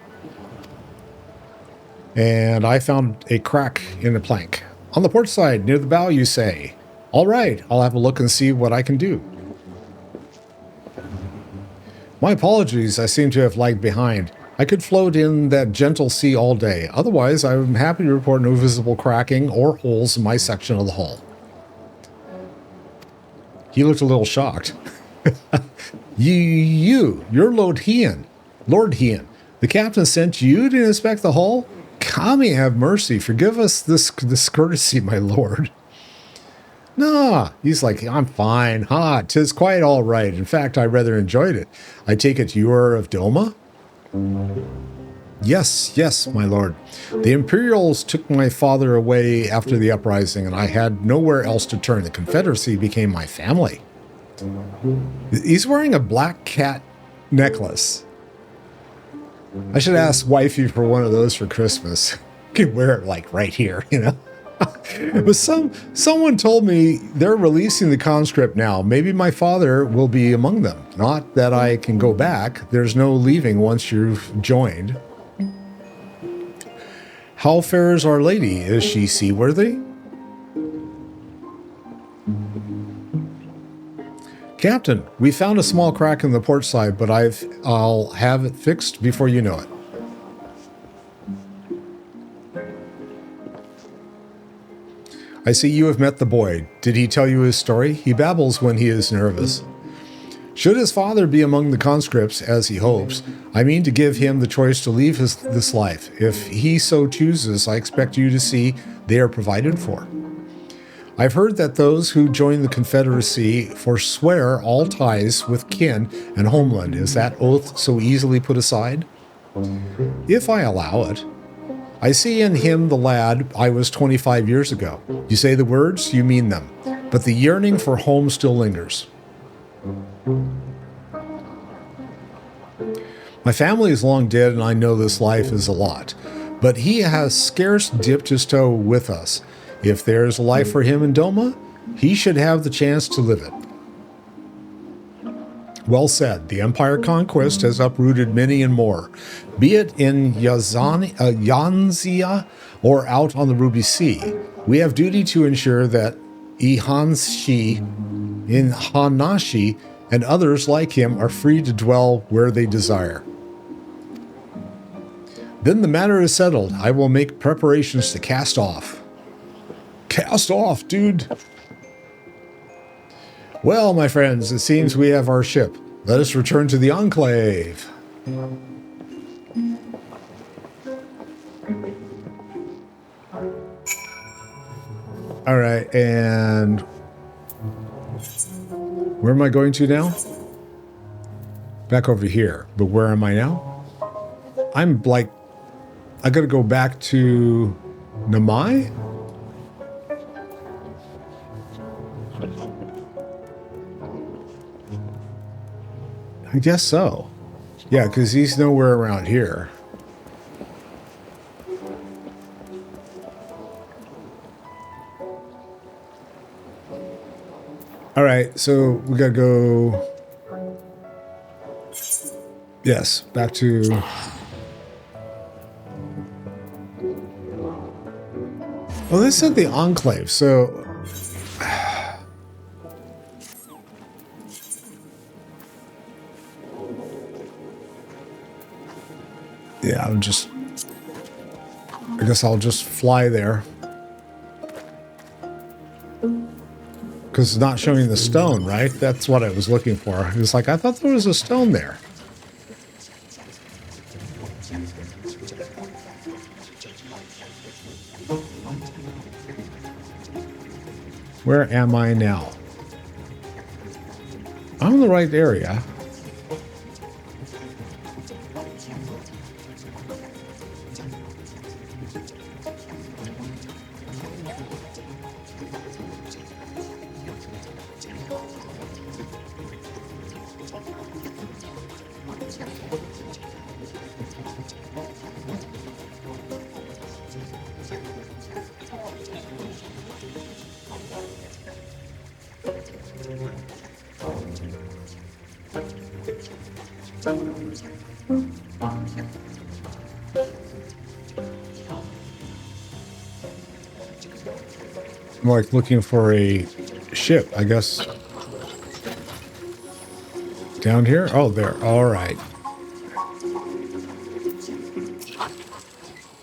And I found a crack in the plank. On the port side, near the bow, you say. All right, I'll have a look and see what I can do. My apologies, I seem to have lagged behind. I could float in that gentle sea all day. Otherwise, I'm happy to report no visible cracking or holes in my section of the hull. He looked a little shocked. You're Lord Hien. Lord Hien. The captain sent you to inspect the hull? Kami have mercy. Forgive us this courtesy, my lord. Nah, he's like, I'm fine. Ha, 'tis quite all right. In fact, I rather enjoyed it. I take it you are of Doma? Yes, my lord. The Imperials took my father away after the uprising, and I had nowhere else to turn. The Confederacy became my family. He's wearing a black cat necklace. I should ask wifey for one of those for Christmas. You could wear it like right here, you know. But someone told me they're releasing the conscript now. Maybe my father will be among them. Not that I can go back. There's no leaving once you've joined. How fair is Our Lady? Is she seaworthy? Captain, we found a small crack in the port side, but I'll have it fixed before you know it. I see you have met the boy. Did he tell you his story? He babbles when he is nervous. Should his father be among the conscripts, as he hopes, I mean to give him the choice to leave this life. If he so chooses, I expect you to see they are provided for. I've heard that those who join the Confederacy forswear all ties with kin and homeland. Is that oath so easily put aside? If I allow it. I see in him the lad I was 25 years ago. You say the words, you mean them. But the yearning for home still lingers. My family is long dead, and I know this life is a lot. But he has scarce dipped his toe with us. If there is a life for him in Doma, he should have the chance to live it. Well said. The Empire Conquest has uprooted many and more, be it in Yanzia or out on the Ruby Sea. We have duty to ensure that Ihanshi, Hanashi, and others like him are free to dwell where they desire. Then the matter is settled. I will make preparations to cast off. Cast off, dude. Well, my friends, it seems we have our ship. Let us return to the Enclave. All right, and where am I going to now? Back over here. But where am I now? I'm like, I gotta go back to Namai? I guess so. Yeah, because he's nowhere around here. All right, so we gotta go. Yes, back to. Well, this said the Enclave, so. Yeah, I guess I'll just fly there. Because it's not showing the stone, right? That's what I was looking for. It was like, I thought there was a stone there. Where am I now? I'm in the right area. I'm like looking for a ship, I guess. Down here? Oh, there. All right.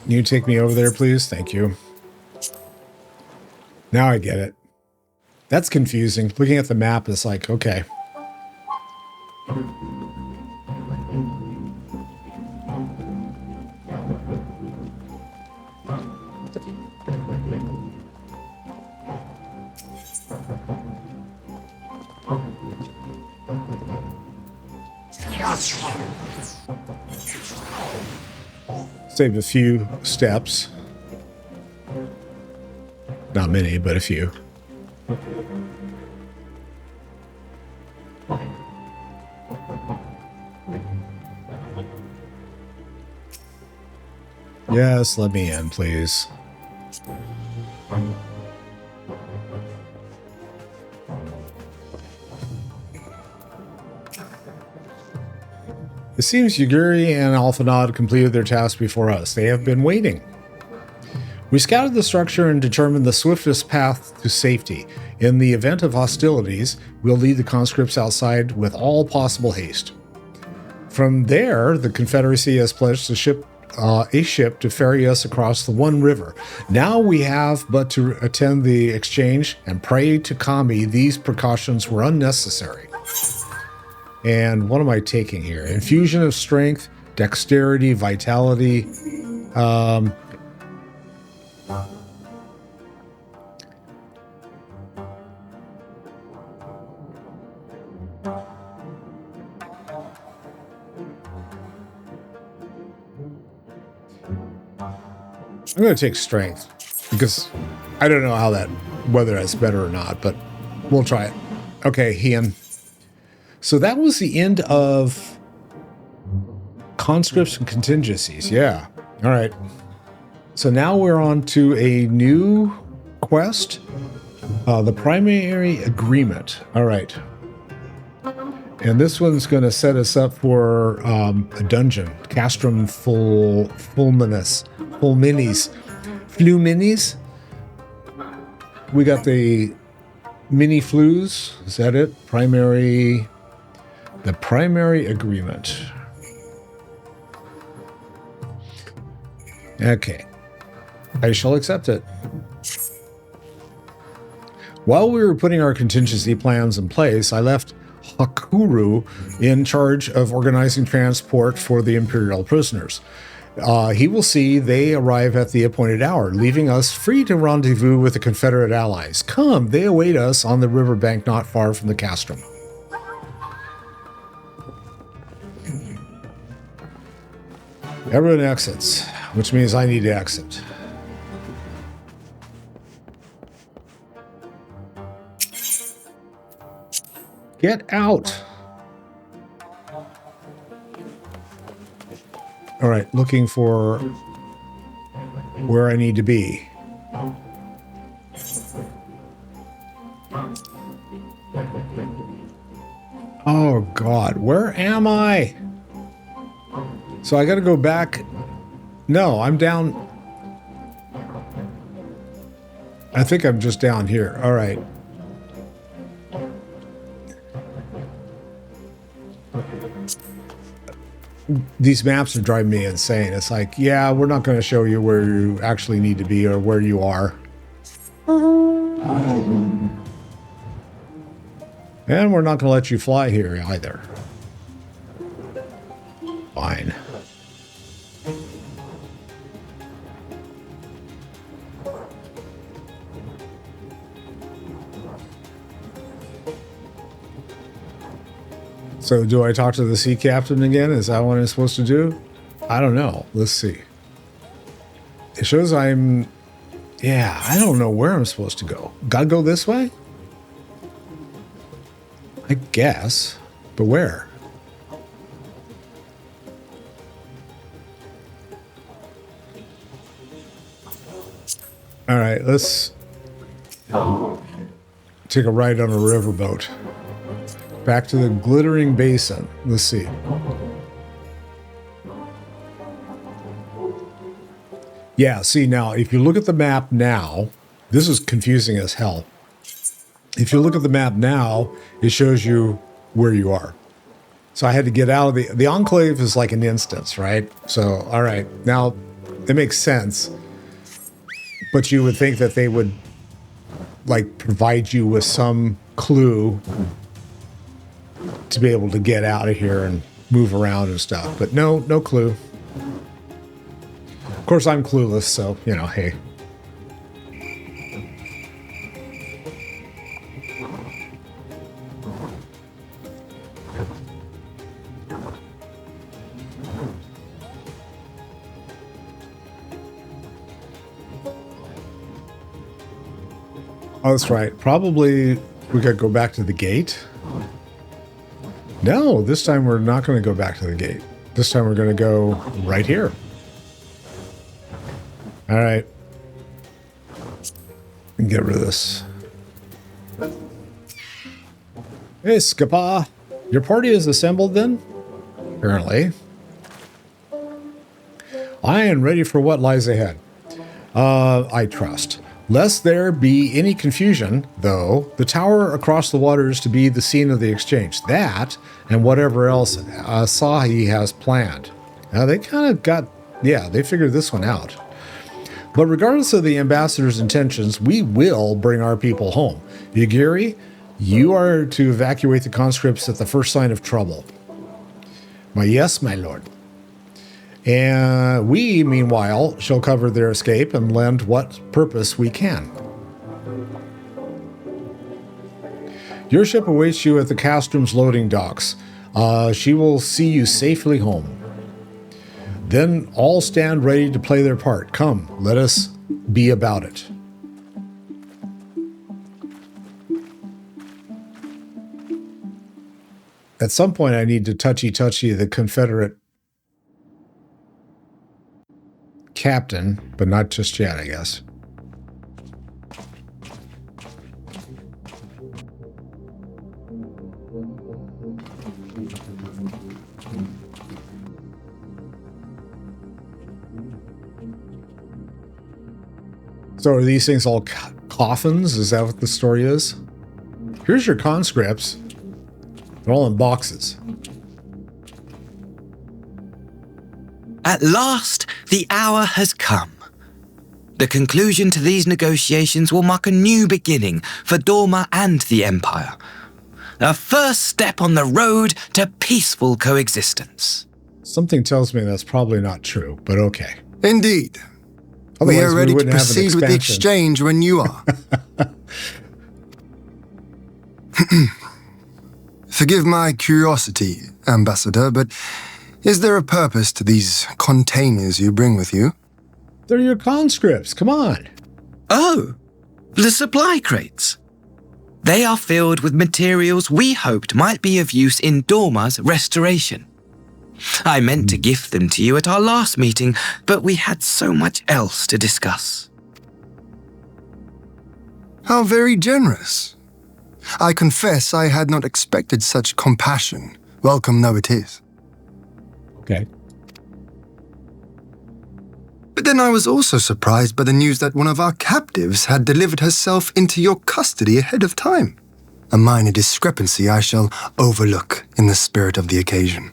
Can you take me over there, please? Thank you. Now I get it. That's confusing. Looking at the map, it's like, okay. Saved a few steps. Not many, but a few. Yes, let me in, please. It seems Yaguri and Alphanod completed their task before us. They have been waiting. We scouted the structure and determined the swiftest path to safety. In the event of hostilities, we'll lead the conscripts outside with all possible haste. From there, the Confederacy has pledged a ship to ferry us across the One River. Now we have but to attend the exchange and pray to Kami these precautions were unnecessary. And what am I taking here? Infusion of strength, dexterity, vitality. I'm going to take strength because I don't know whether that's better or not, but we'll try it. Okay, Ian. So that was the end of Conscripts and Contingencies. Yeah. All right. So now we're on to a new quest. The Primary Agreement. All right. And this one's going to set us up for a dungeon. Castrum Fluminis. We got the mini flues. Is that it? The Primary Agreement. Okay. I shall accept it. While we were putting our contingency plans in place, I left Hakuru in charge of organizing transport for the Imperial prisoners. He will see they arrive at the appointed hour, leaving us free to rendezvous with the Confederate allies. Come, they await us on the riverbank not far from the Castrum. Everyone exits, which means I need to exit. Get out! All right, looking for where I need to be. Oh God, where am I? So I got to go back. No, I'm down. I think I'm just down here. All right. These maps are driving me insane. It's like, yeah, we're not going to show you where you actually need to be or where you are. And we're not going to let you fly here either. Fine. So do I talk to the sea captain again? Is that what I'm supposed to do? I don't know. Let's see. It shows I'm... Yeah, I don't know where I'm supposed to go. Gotta go this way? I guess. But where? All right, let's take a ride on a riverboat. Back to the glittering basin. Let's see. Yeah, see now, if you look at the map now, this is confusing as hell. If you look at the map now, it shows you where you are. So I had to get out of the Enclave is like an instance, right? So, all right, now it makes sense. But you would think that they would like provide you with some clue to be able to get out of here and move around and stuff. But no clue. Of course, I'm clueless, so, you know, hey. Oh, that's right. Probably we could go back to the gate. No, this time we're not going to go back to the gate. This time we're going to go right here. All right. Get rid of this. Hey, Skapa. Your party is assembled then? Apparently. I am ready for what lies ahead. I trust. Lest there be any confusion, though, the tower across the water is to be the scene of the exchange. That, and whatever else Asahi has planned. Now, they kind of got, yeah, they figured this one out. But regardless of the ambassador's intentions, we will bring our people home. Yagiri, you are to evacuate the conscripts at the first sign of trouble. Yes, my lord. And we, meanwhile, shall cover their escape and lend what purpose we can. Your ship awaits you at the Castrum's loading docks. She will see you safely home. Then all stand ready to play their part. Come, let us be about it. At some point, I need to touchy the Confederate captain, but not just yet, I guess. So are these things all coffins? Is that what the story is? Here's your conscripts. They're all in boxes. At last, the hour has come. The conclusion to these negotiations will mark a new beginning for Dorma and the Empire. A first step on the road to peaceful coexistence. Something tells me that's probably not true, but okay. Indeed. Otherwise, we are ready to have proceed with the exchange when you are. Forgive my curiosity, Ambassador, but is there a purpose to these containers you bring with you? They're your conscripts, come on. Oh, the supply crates. They are filled with materials we hoped might be of use in Dorma's restoration. I meant to gift them to you at our last meeting, but we had so much else to discuss. How very generous. I confess I had not expected such compassion. Welcome though it is. Okay. But then I was also surprised by the news that one of our captives had delivered herself into your custody ahead of time. A minor discrepancy I shall overlook in the spirit of the occasion.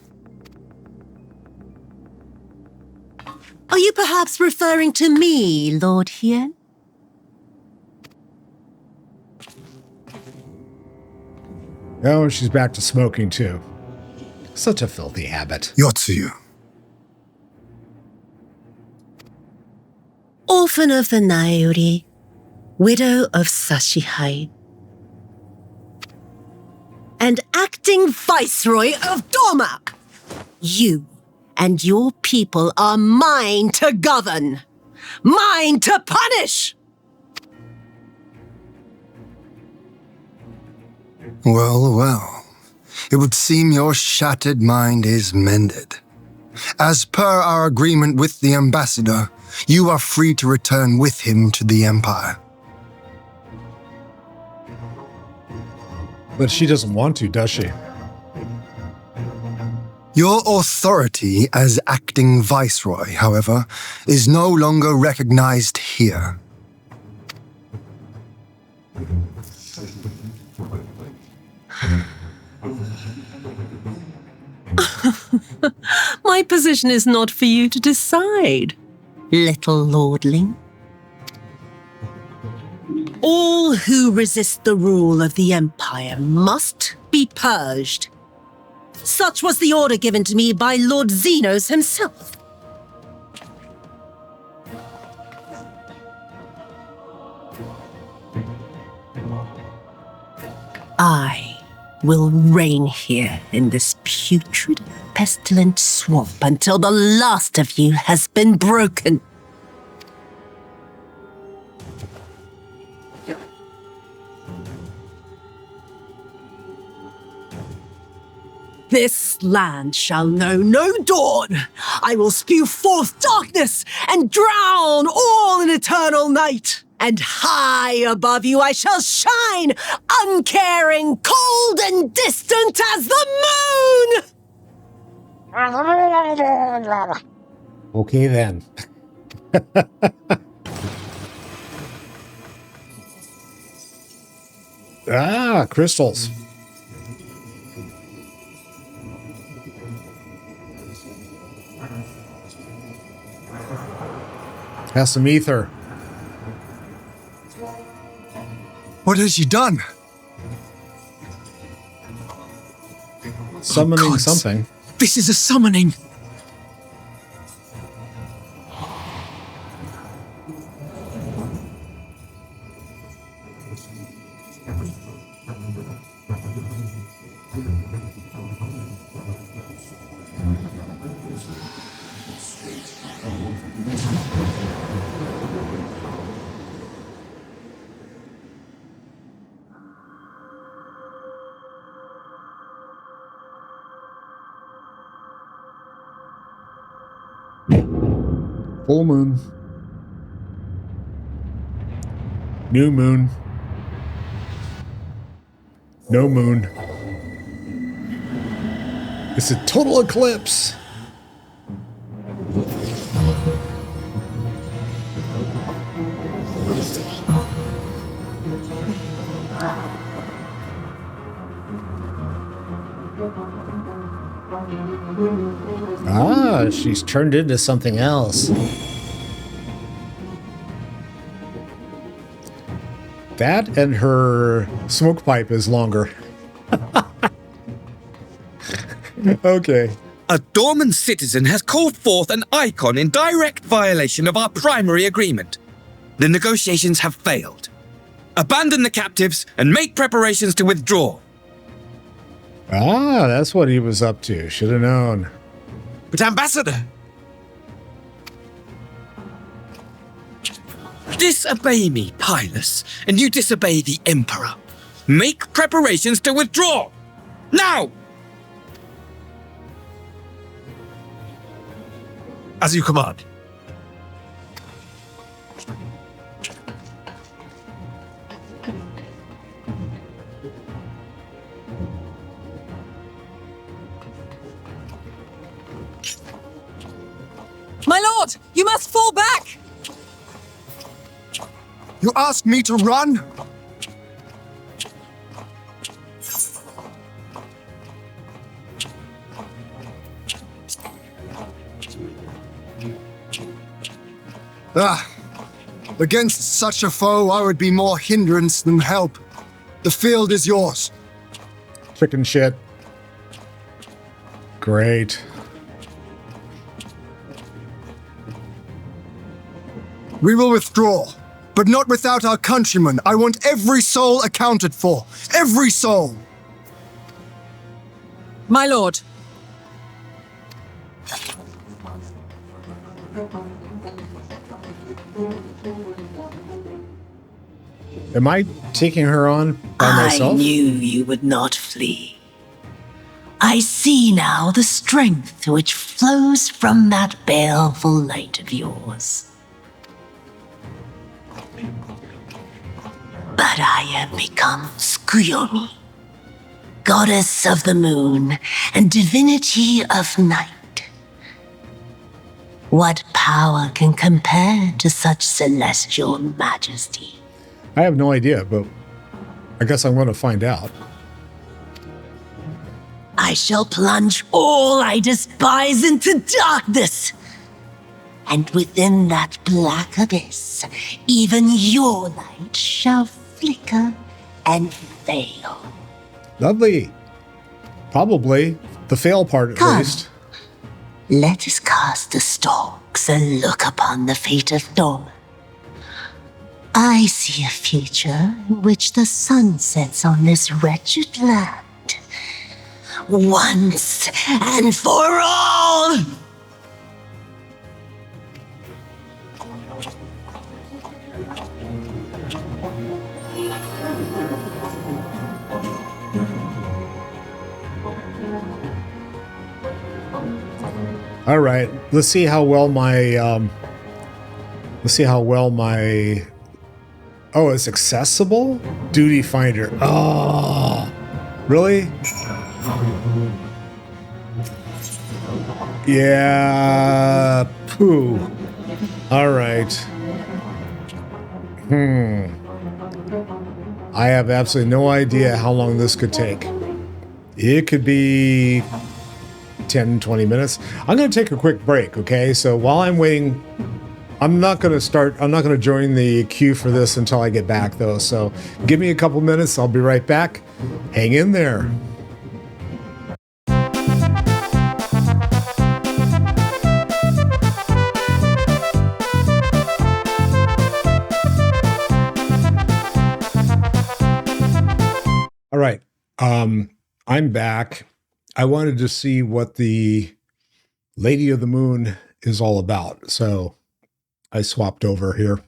Are you perhaps referring to me, Lord Hien? Oh, she's back to smoking too. Such a filthy habit. Tsuyu. Orphan of the Nairi, widow of Sashihai, and acting viceroy of Dorma. You and your people are mine to govern, mine to punish. Well, well. It would seem your shattered mind is mended. As per our agreement with the ambassador, you are free to return with him to the Empire. But she doesn't want to, does she? Your authority as acting viceroy, however, is no longer recognized here. My position is not for you to decide, little lordling. All who resist the rule of the Empire must be purged. Such was the order given to me by Lord Xenos himself. I will reign here in this putrid, pestilent swamp until the last of you has been broken. This land shall know no dawn. I will spew forth darkness and drown all in eternal night. And high above you I shall shine, uncaring, cold and distant as the moon! Okay then. Ah, crystals. Has some ether. What has she done? Summoning something. This is a summoning. Full moon. New moon. No moon. It's a total eclipse. Ah, she's turned into something else. That and her smoke pipe is longer. Okay. A dormant citizen has called forth an icon in direct violation of our primary agreement. The negotiations have failed. Abandon the captives and make preparations to withdraw. Ah, that's what he was up to. Should have known. But Ambassador! Disobey me, Pilus, and you disobey the Emperor. Make preparations to withdraw! Now! As you command. My lord, you must fall back! You asked me to run? Against such a foe, I would be more hindrance than help. The field is yours. Chicken shit. Great. We will withdraw, but not without our countrymen. I want every soul accounted for. Every soul. My lord. Am I taking her on by myself? I knew you would not flee. I see now the strength which flows from that baleful light of yours. But I have become Tsuyu, goddess of the moon and divinity of night. What power can compare to such celestial majesty? I have no idea, but I guess I'm going to find out. I shall plunge all I despise into darkness. And within that black abyss, even your light shall flicker and fail. Lovely. Probably. The fail part, at least. Let us cast the stalks and look upon the fate of Norman. I see a future in which the sun sets on this wretched land. Once and for all! All right, let's see how well my, oh, it's accessible? Duty Finder. Oh, really? Yeah, poo. All right. I have absolutely no idea how long this could take. It could be 10, 20 minutes. I'm going to take a quick break, okay? So while I'm waiting, I'm not going to join the queue for this until I get back, though. So give me a couple minutes. I'll be right back. Hang in there. All right. I'm back. I wanted to see what the Lady of the Moon is all about. So I swapped over here.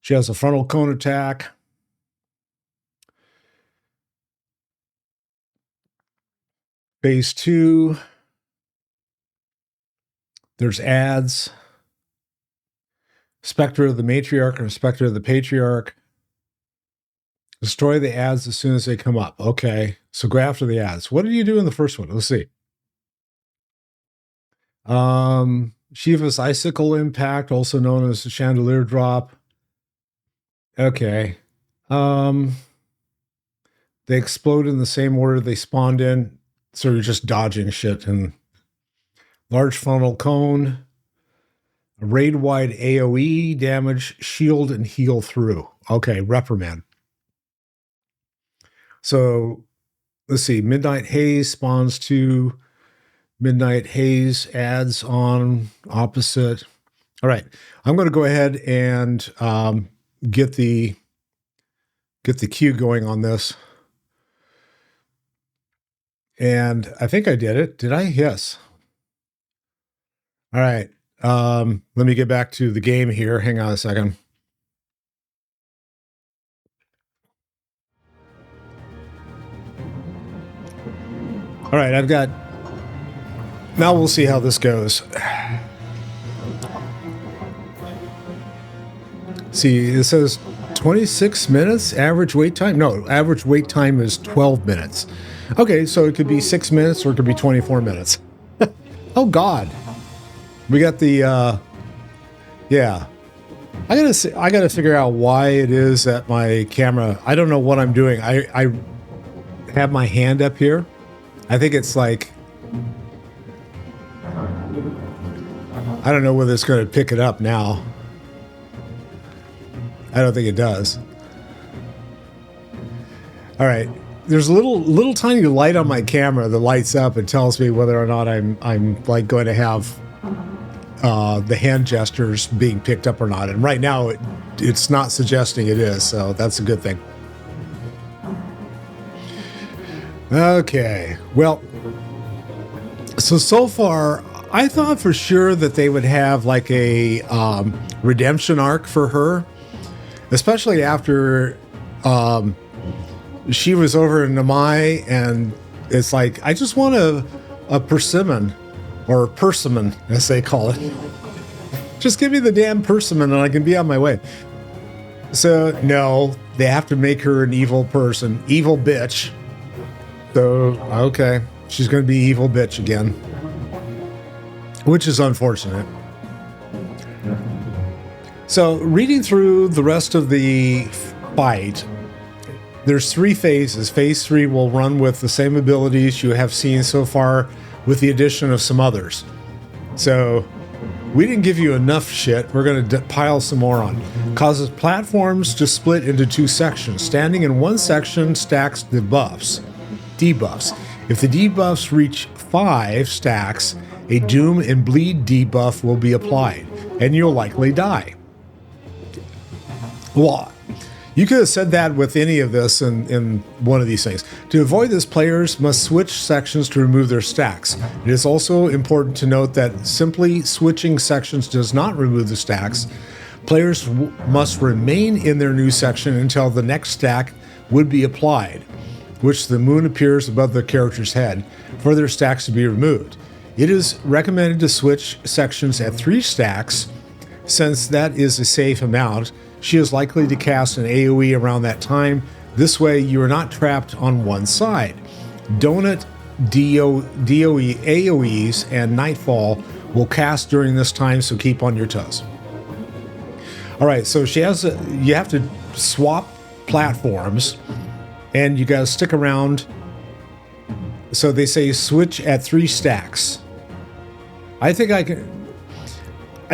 She has a frontal cone attack. Phase 2. There's ads. Spectre of the Matriarch and Spectre of the Patriarch. Destroy the ads as soon as they come up. Okay, so go after the ads. What did you do in the first one? Let's see. Shiva's Icicle Impact, also known as the Chandelier Drop. Okay. They explode in the same order they spawned in, so you're just dodging shit. And large funnel cone, raid-wide AoE damage, shield and heal through. Okay, reprimand. So let's see. Midnight Haze spawns 2. Midnight Haze adds on opposite. All right, I'm going to go ahead and get the queue going on this. And I think I did it. Did I? Yes. All right. Let me get back to the game here. Hang on a second. All right, I've got... Now we'll see how this goes. See, it says 26 minutes average wait time. No, average wait time is 12 minutes. Okay, so it could be 6 minutes or it could be 24 minutes. Oh, God. We got the... yeah. I gotta figure out why it is that my camera... I don't know what I'm doing. I have my hand up here. I think it's like, I don't know whether it's going to pick it up now. I don't think it does. All right. There's a little tiny light on my camera that lights up and tells me whether or not I'm like going to have the hand gestures being picked up or not. And right now it's not suggesting it is, so that's a good thing. Okay. Well, so far, I thought for sure that they would have like a redemption arc for her, especially after she was over in Namai, and it's like, I just want a persimmon, or persimmon, as they call it. Just give me the damn persimmon and I can be on my way. So, no, they have to make her an evil person. Evil bitch. So, okay. She's going to be evil bitch again. Which is unfortunate. So, reading through the rest of the fight, there's 3 phases. Phase 3 will run with the same abilities you have seen so far with the addition of some others. So, we didn't give you enough shit. We're going to pile some more on. Causes platforms to split into 2 sections. Standing in one section stacks debuffs. If the debuffs reach 5 stacks, a Doom and Bleed debuff will be applied, and you'll likely die. Well, you could have said that with any of this in one of these things. To avoid this, players must switch sections to remove their stacks. It is also important to note that simply switching sections does not remove the stacks. Players must remain in their new section until the next stack would be applied, which the moon appears above the character's head, for their stacks to be removed. It is recommended to switch sections at 3 stacks, since that is a safe amount. She is likely to cast an AoE around that time. This way, you are not trapped on one side. Donut, DOE, AoEs, and Nightfall will cast during this time, so keep on your toes. All right, so you have to swap platforms, and you got to stick around. So they say switch at 3 stacks. I think I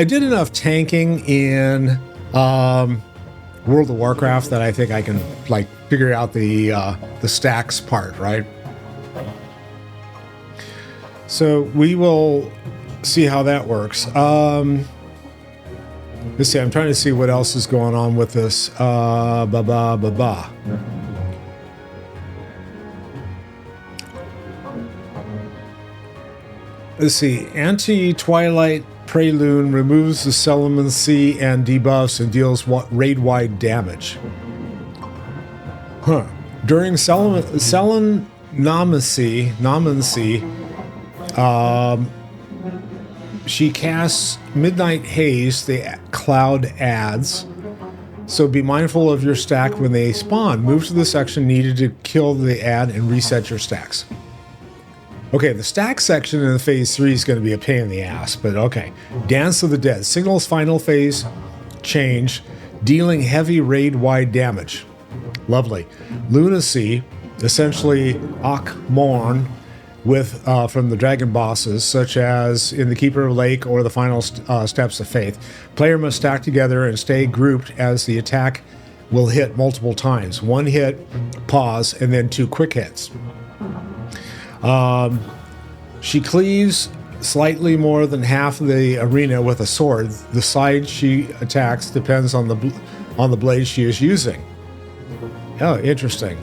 did enough tanking in World of Warcraft that I think I can like figure out the stacks part, right? So we will see how that works. Let's see. I'm trying to see what else is going on with this. Let's see. Anti-Twilight Prelude removes the Celemancy and debuffs and deals raid-wide damage. During Celemancy, she casts Midnight Haze, the cloud adds. So be mindful of your stack when they spawn. Move to the section needed to kill the ad and reset your stacks. Okay, the stack section in phase 3 is going to be a pain in the ass, but okay. Dance of the Dead. Signals final phase change, dealing heavy raid-wide damage. Lovely. Lunacy, essentially Akmorn, with from the dragon bosses, such as in the Keeper of Lake or the final Steps of Faith. Player must stack together and stay grouped as the attack will hit multiple times. 1 hit, pause, and then 2 quick hits. She cleaves slightly more than half of the arena with a sword. The side she attacks depends on the blade she is using. Oh, interesting.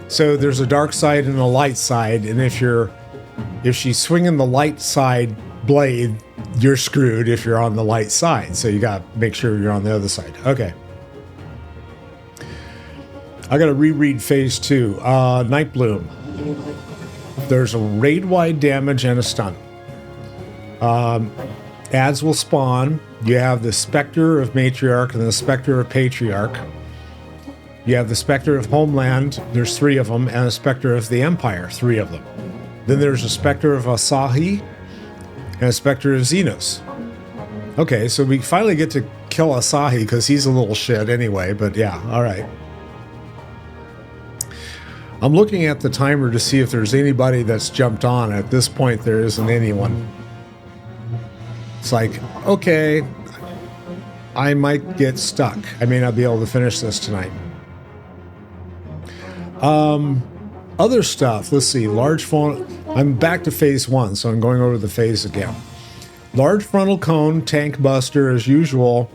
So there's a dark side and a light side, and if she's swinging the light side blade, you're screwed if you're on the light side. So you gotta make sure you're on the other side. Okay. I gotta reread phase 2. Nightbloom. There's a raid-wide damage and a stun. Ads will spawn. You have the Spectre of Matriarch and the Spectre of Patriarch. You have the Spectre of Homeland, there's 3 of them, and a Spectre of the Empire, 3 of them. Then there's a Spectre of Asahi and a Spectre of Xenos. Okay, so we finally get to kill Asahi because he's a little shit anyway, but yeah, all right. I'm looking at the timer to see if there's anybody that's jumped on. At this point, there isn't anyone. It's like, okay, I might get stuck. I may not be able to finish this tonight. Other stuff, let's see, large phone. I'm back to phase 1, so I'm going over the phase again. Large frontal cone, tank buster as usual.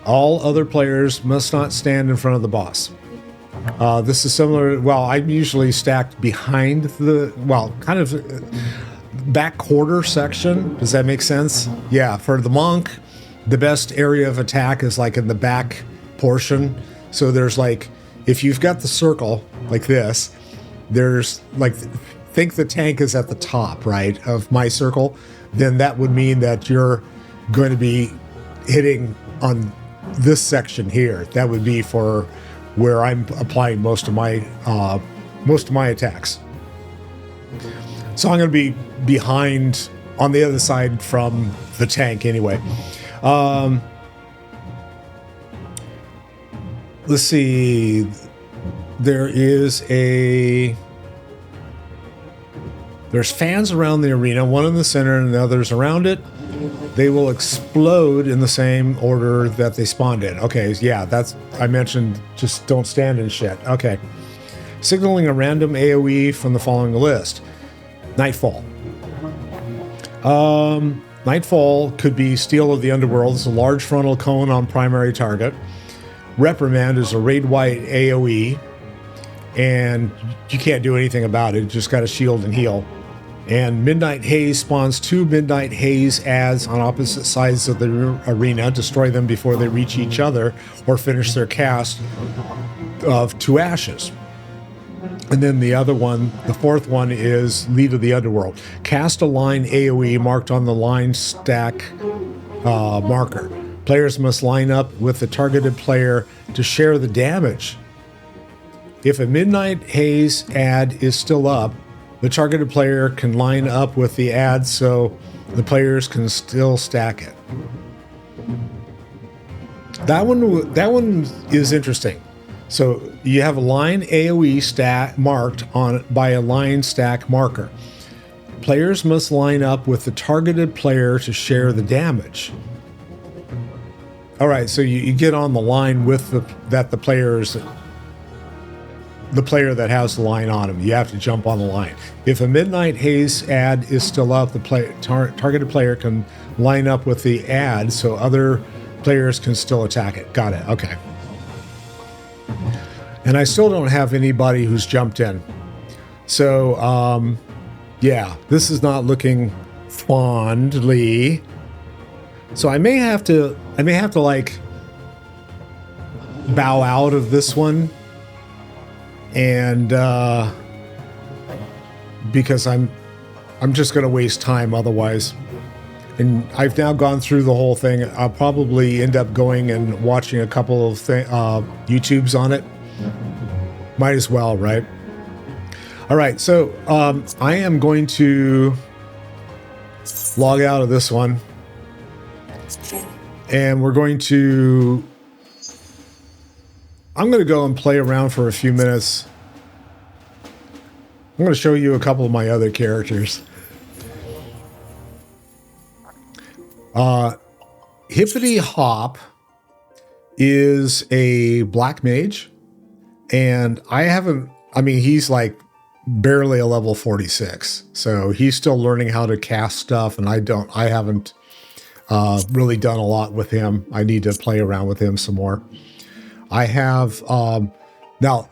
All other players must not stand in front of the boss. This is similar, well, I'm usually stacked behind the, well, kind of back quarter section. Does that make sense? Yeah, for the monk, the best area of attack is like in the back portion. So there's like, if you've got the circle like this, there's like, think the tank is at the top, right, of my circle, then that would mean that you're going to be hitting on this section here. That would be for where I'm applying most of my attacks. So I'm going to be behind on the other side from the tank anyway. Let's see. There's fans around the arena, one in the center and the others around it. They will explode in the same order that they spawned in. Okay, yeah, I mentioned just don't stand in shit. Okay. Signaling a random AoE from the following list. Nightfall. Nightfall could be Steel of the Underworld. It's a large frontal cone on primary target. Reprimand is a raid-wide AoE, and you can't do anything about it. You just got to shield and heal. And Midnight Haze spawns 2 Midnight Haze adds on opposite sides of the arena. Destroy them before they reach each other or finish their cast to ashes. And then the other one, the fourth one, is Lead of the Underworld. Cast a line AoE marked on the line stack marker. Players must line up with the targeted player to share the damage. If a Midnight Haze ad is still up, the targeted player can line up with the ad so the players can still stack it. That one is interesting. So you have a line AoE stack marked by a line stack marker. Players must line up with the targeted player to share the damage. All right, so you get on the line with the player that has the line on him. You have to jump on the line. If a Midnight Haze ad is still up, the targeted player can line up with the ad so other players can still attack it. Got it. Okay. And I still don't have anybody who's jumped in. So, yeah, this is not looking fondly. So I may have to like bow out of this one. And because I'm just going to waste time otherwise. And I've now gone through the whole thing. I'll probably end up going and watching a couple of YouTubes on it. Might as well, right? All right, so I am going to log out of this one. And I'm going to go and play around for a few minutes. I'm going to show you a couple of my other characters. Hippity Hop is a black mage, and he's like barely a level 46, so he's still learning how to cast stuff, and I haven't really done a lot with him. I need to play around with him some more. I have now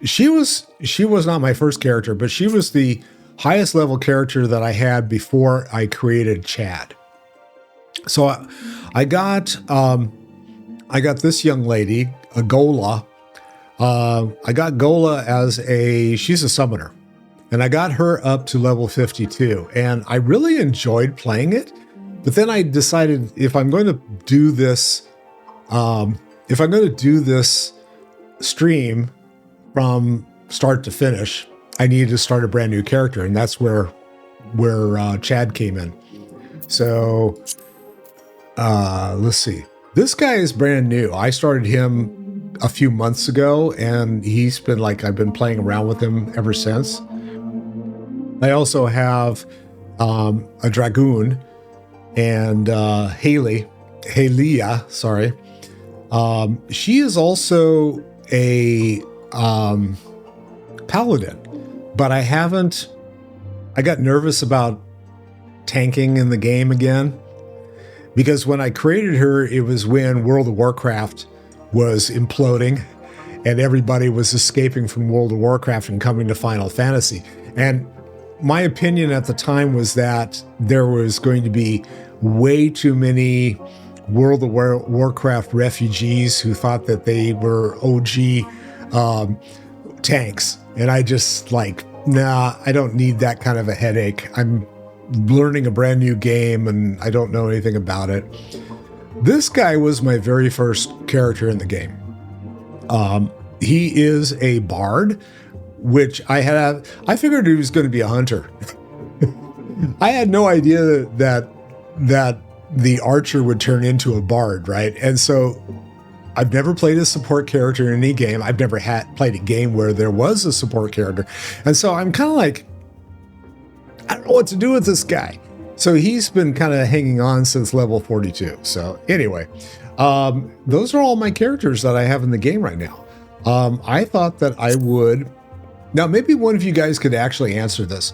she was not my first character, but she was the highest level character that I had before I created Chad. So I got this young lady, a Gola. I got Gola she's a summoner, and I got her up to level 52, and I really enjoyed playing it. But then I decided if I'm going to do this stream from start to finish, I needed to start a brand new character, and that's where Chad came in. So let's see. This guy is brand new. I started him a few months ago, and I've been playing around with him ever since. I also have a Dragoon and Halia, sorry. She is also a paladin, but I got nervous about tanking in the game again, because when I created her, it was when World of Warcraft was imploding and everybody was escaping from World of Warcraft and coming to Final Fantasy. And my opinion at the time was that there was going to be way too many World of Warcraft refugees who thought that they were OG tanks. And I just I don't need that kind of a headache. I'm learning a brand new game and I don't know anything about it. This guy was my very first character in the game. He is a bard, which I figured he was going to be a hunter. I had no idea that the archer would turn into a bard, right? And so I've never played a support character in any game. I've never played a game where there was a support character. And so I'm kind of like, I don't know what to do with this guy. So he's been kind of hanging on since level 42. So anyway, those are all my characters that I have in the game right now. I thought that I would... Now, maybe one of you guys could actually answer this.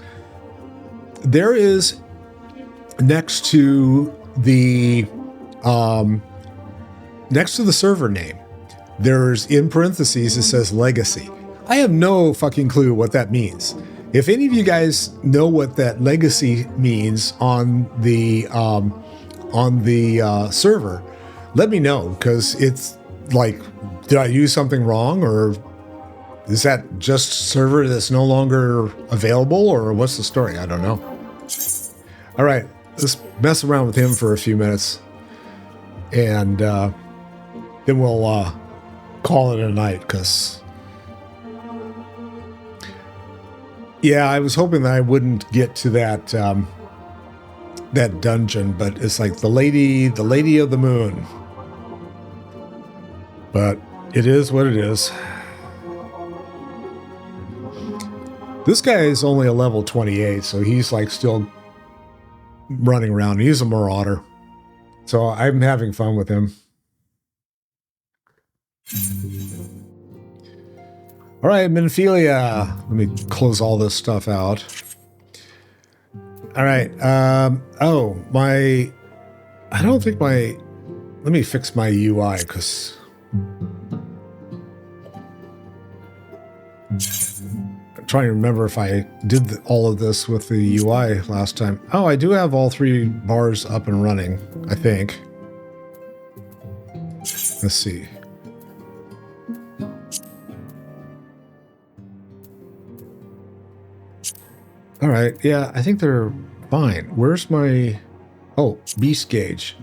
There is, next to the server name, there's in parentheses, it says legacy. I have no fucking clue what that means. If any of you guys know what that legacy means on the server, let me know, because it's like, did I use something wrong, or is that just server that's no longer available, or what's the story? I don't know. All right, let's mess around with him for a few minutes, and then we'll call it a night, because... Yeah, I was hoping that I wouldn't get to that that dungeon, but it's like the lady of the moon. But it is what it is. This guy is only a level 28, so he's like still running around. He's a marauder. So I'm having fun with him. All right, Minophilia. Let me close all this stuff out. All right. Oh, I don't think let me fix my UI, because I'm trying to remember if I did all of this with the UI last time. Oh, I do have all 3 bars up and running, I think. Let's see. All right, yeah, I think they're fine. Where's my... Oh, beast gauge.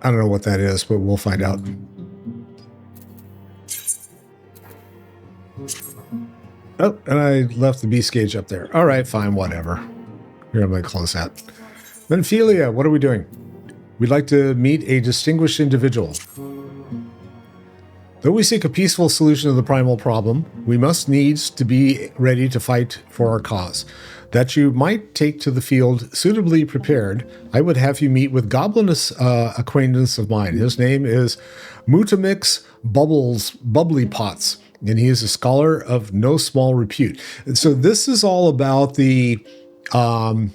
I don't know what that is, but we'll find out. Oh, and I left the beast gauge up there. All right, fine, whatever. Here, I'm going to close that. Menphilia, what are we doing? We'd like to meet a distinguished individual. Though we seek a peaceful solution to the primal problem, we must needs to be ready to fight for our cause. That you might take to the field suitably prepared, I would have you meet with goblinous acquaintance of mine. His name is Mutamix Bubbly Pots, and he is a scholar of no small repute. And so this is all about the, oh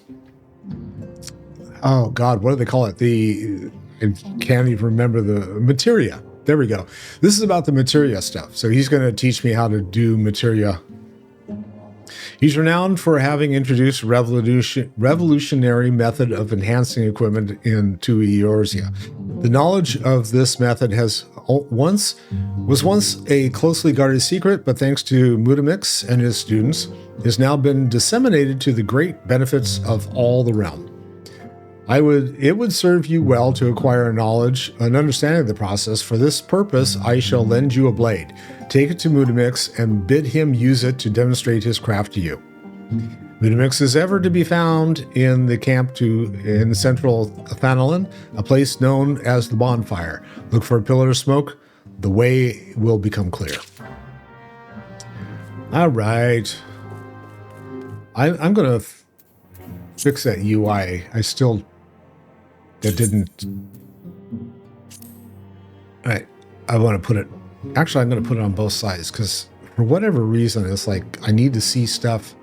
God, what do they call it? I can't even remember the materia. There we go. This is about the materia stuff. So he's going to teach me how to do materia. He's renowned for having introduced a revolutionary method of enhancing equipment into Eorzea. The knowledge of this method was once a closely guarded secret, but thanks to Mutamix and his students, has now been disseminated to the great benefits of all the realm. It would serve you well to acquire an understanding of the process. For this purpose, I shall lend you a blade. Take it to Mutamix and bid him use it to demonstrate his craft to you. Mutamix is ever to be found in the camp in central Thanalan, a place known as the Bonfire. Look for a pillar of smoke. The way will become clear. All right. I'm going to fix that UI. That didn't... All right, I want to put it... Actually, I'm going to put it on both sides, because for whatever reason, it's like I need to see stuff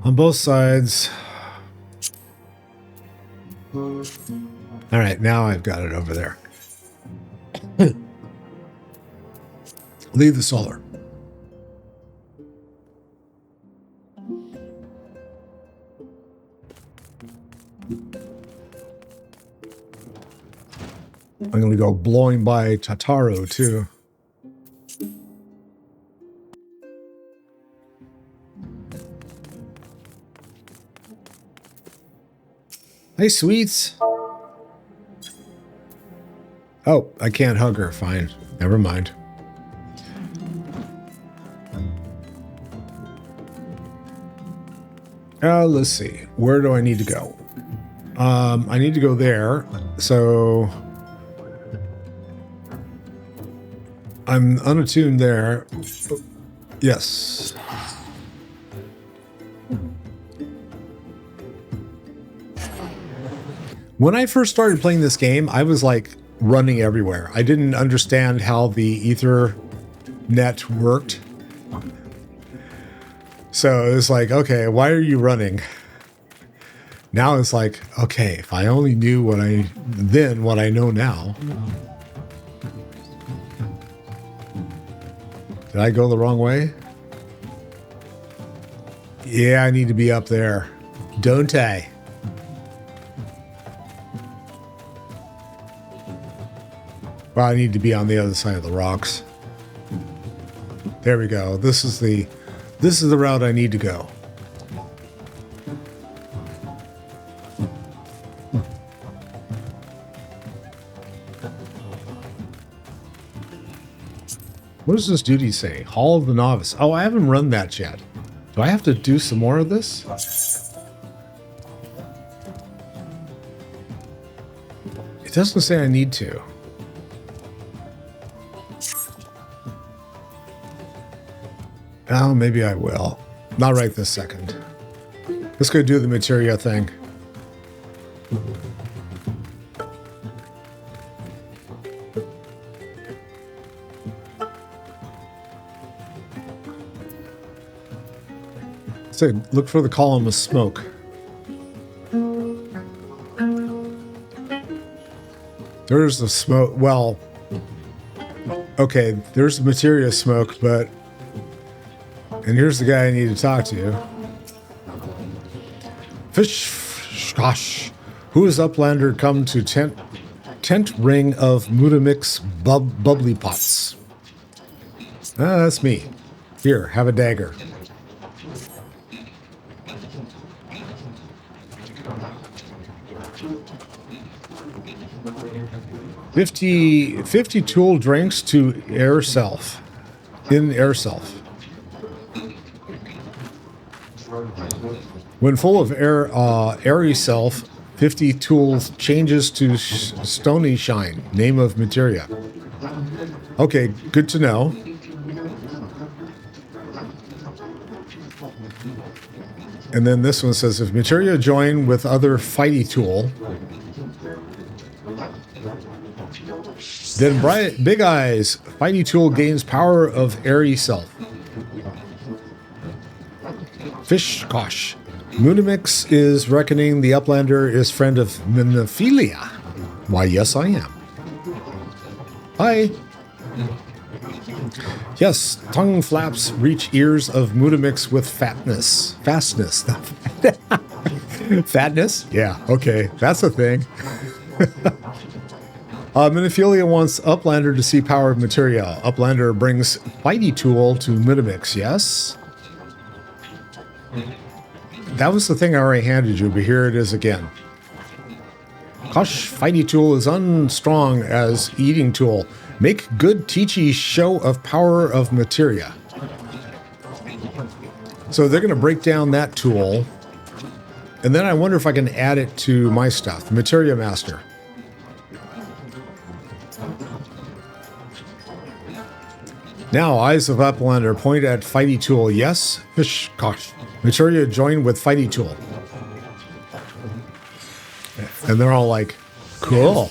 on both sides. All right, now I've got it over there. Leave the solar. I'm going to go blowing by Tataru, too. Hey, sweets. Oh, I can't hug her. Fine. Never mind. Let's see. Where do I need to go? I need to go there. So I'm unattuned there. Yes. When I first started playing this game, I was like running everywhere. I didn't understand how the Ethernet worked. So it was like, okay, why are you running? Now it's like, okay, if I only knew what I know now. Did I go the wrong way? Yeah, I need to be up there. Don't I? Well, I need to be on the other side of the rocks. There we go. This is the route I need to go. What does this duty say? Hall of the Novice. Oh, I haven't run that yet. Do I have to do some more of this? It doesn't say I need to. Oh, maybe I will. Not right this second. Let's go do the materia thing. So look for the column of smoke. There's the smoke. Well, okay, there's the materia smoke, but... And here's the guy I need to talk to. Gosh. Who is Uplander come to tent ring of Mutamix bubbly pots? Ah, that's me. Here, have a dagger. $50 tool drinks to air self. In air self. When full of airy self, 50 tools changes to stony shine. Name of materia. Okay, good to know. And then this one says, if materia join with other fighty tool, then Big Eyes fighty tool gains power of airy self. Fish Kosh. Munimix is reckoning the Uplander is friend of Minophilia. Why, yes, I am. Hi. Yes, tongue flaps reach ears of Mutamix with fatness. Fastness. Fatness? Yeah, okay. That's a thing. Minophilia wants Uplander to see power of materia. Uplander brings fighty tool to Mutamix, yes? That was the thing I already handed you, but here it is again. Kosh fighty tool is unstrong as eating tool. Make good teachy show of power of materia. So they're going to break down that tool. And then I wonder if I can add it to my stuff. Materia Master. Now, Eyes of Uplander point at fighty tool. Yes? Fish Kosh. Materia joined with fighty tool. And they're all like, cool.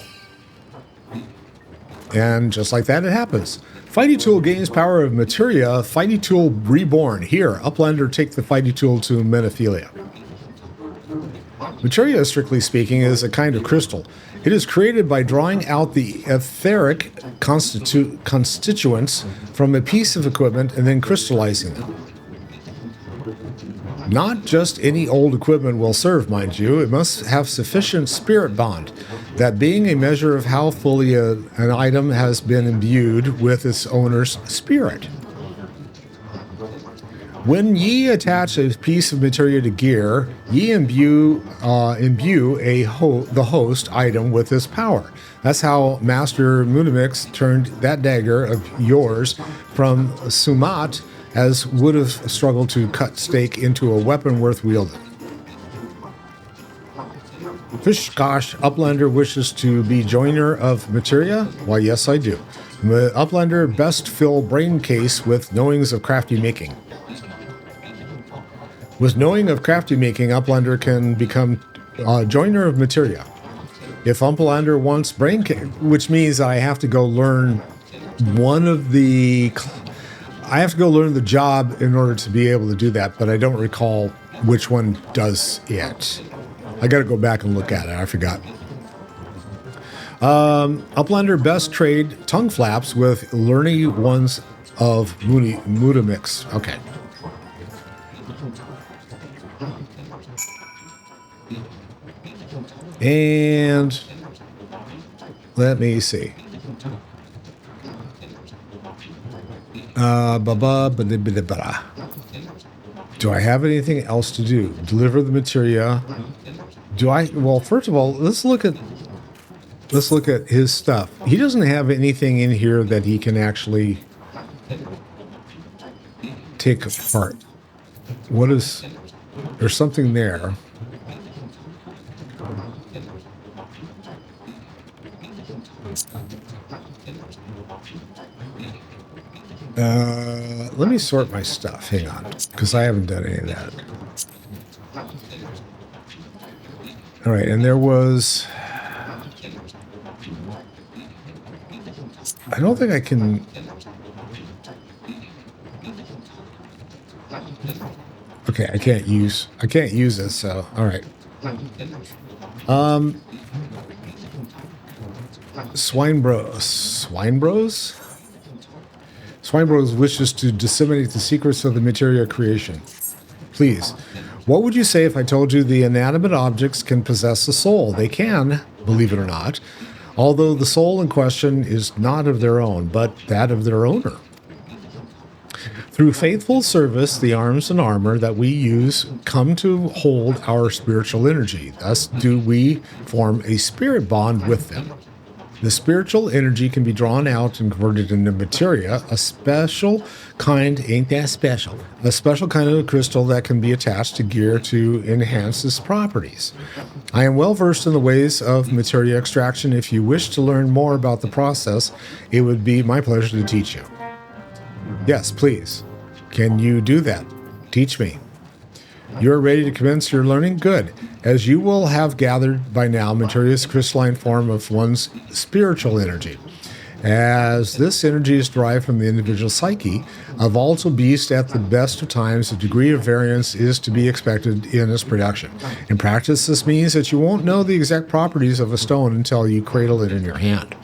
And just like that, it happens. Fighty tool gains power of materia. Fighty tool reborn. Here, Uplander take the fighty tool to Minophilia. Materia, strictly speaking, is a kind of crystal. It is created by drawing out the etheric constituents from a piece of equipment and then crystallizing them. Not just any old equipment will serve, mind you. It must have sufficient spirit bond, that being a measure of how fully an item has been imbued with its owner's spirit. When ye attach a piece of materia to gear, ye imbue the host item with this power. That's how Master Munimix turned that dagger of yours from Sumat, as would have struggled to cut stake into a weapon worth wielding. Fishgosh, Uplander wishes to be joiner of materia? Why, yes, I do. Uplander best fill brain case with knowings of crafty making. With knowing of crafty making, Uplander can become joiner of materia. If Uplander wants brain case, which means I have to go learn the job in order to be able to do that, but I don't recall which one does it. I got to go back and look at it. I forgot. Uplander best trade tongue flaps with learny ones of Mudamix. Okay. And let me see. Do I have anything else to do? Deliver the materia. Well, first of all, let's look at his stuff. He doesn't have anything in here that he can actually take apart. There's something there. Let me sort my stuff. Hang on, because I haven't done any of that. All right, and there was... I don't think I can... Okay, I can't use this, so... All right. Swine Bros wishes to disseminate the secrets of the materia creation. Please, what would you say if I told you the inanimate objects can possess a soul? They can, believe it or not, although the soul in question is not of their own, but that of their owner. Through faithful service, the arms and armor that we use come to hold our spiritual energy. Thus do we form a spirit bond with them. The spiritual energy can be drawn out and converted into materia, a special kind, ain't that special? A special kind of crystal that can be attached to gear to enhance its properties. I am well versed in the ways of materia extraction. If you wish to learn more about the process, it would be my pleasure to teach you. Yes, please. Can you do that? Teach me. You are ready to commence your learning? Good. As you will have gathered by now, materia is a crystalline form of one's spiritual energy. As this energy is derived from the individual psyche, of volatile beast at the best of times, a degree of variance is to be expected in its production. In practice, this means that you won't know the exact properties of a stone until you cradle it in your hand.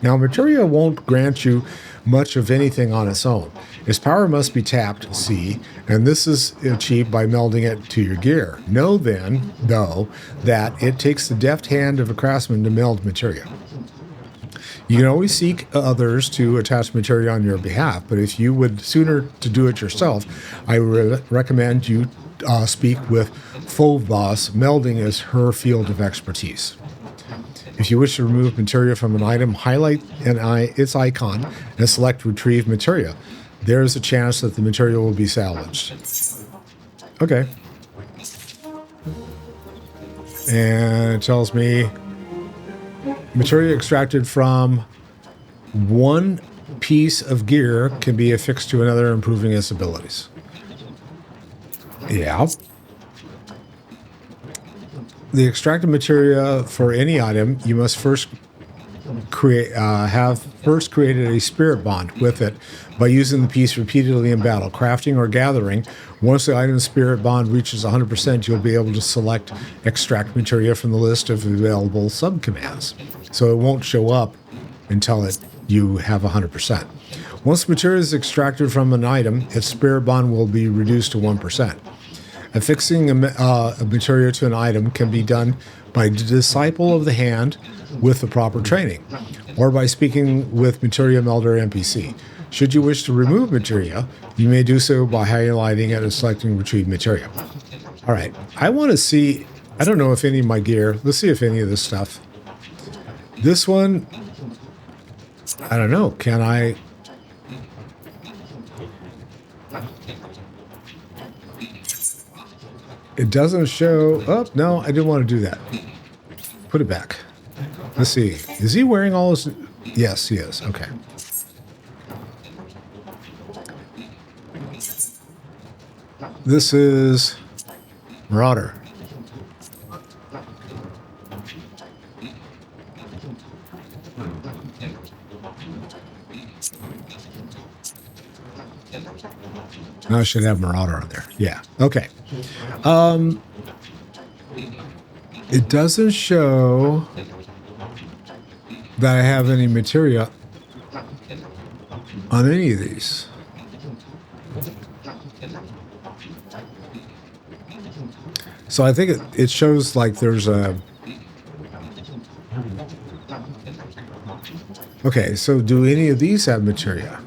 Now, materia won't grant you much of anything on its own. Its power must be tapped, see, and this is achieved by melding it to your gear. Know then, though, that it takes the deft hand of a craftsman to meld materia. You can always seek others to attach materia on your behalf, but if you would sooner to do it yourself, I recommend you speak with Phobos. Melding is her field of expertise. If you wish to remove materia from an item, highlight its icon and select Retrieve Materia. There is a chance that the material will be salvaged. Okay. And it tells me materia extracted from one piece of gear can be affixed to another, improving its abilities. Yeah. The extracted materia for any item, you must first have created a spirit bond with it by using the piece repeatedly in battle, crafting, or gathering. Once the item's spirit bond reaches 100%, you'll be able to select extract materia from the list of available subcommands. So it won't show up until you have 100%. Once materia is extracted from an item, its spirit bond will be reduced to 1%. Affixing a materia to an item can be done by the disciple of the hand with the proper training, or by speaking with Materia Melder NPC. Should you wish to remove Materia, you may do so by highlighting it and selecting Retrieve Materia. All right, I want to see, I don't know if any of my gear, let's see if any of this stuff. This one, I don't know, can I... It doesn't show, oh, no, I didn't want to do that. Put it back. Let's see, is he wearing all his... Yes, he is, okay. This is Maurader. Now I should have Maurader on there. Yeah. Okay. It doesn't show that I have any materia on any of these. So I think it shows like there's a... Okay, so do any of these have materia?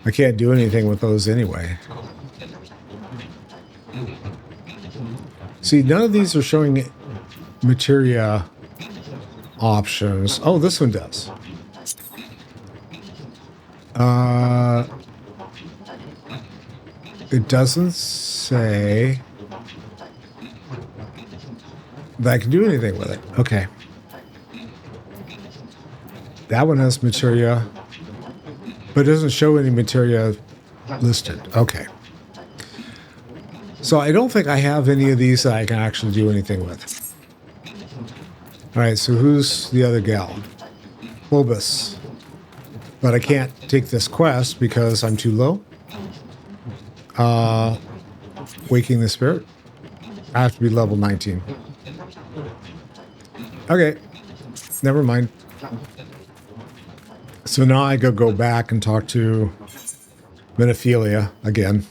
I can't do anything with those anyway. See, none of these are showing materia options. Oh, this one does. It doesn't say that I can do anything with it. Okay. That one has materia, but it doesn't show any materia listed. Okay. So I don't think I have any of these that I can actually do anything with. All right, so who's the other gal? Phobos. But I can't take this quest because I'm too low. Waking the Spirit. I have to be level 19. Okay. Never mind. So now I go back and talk to Minophilia again.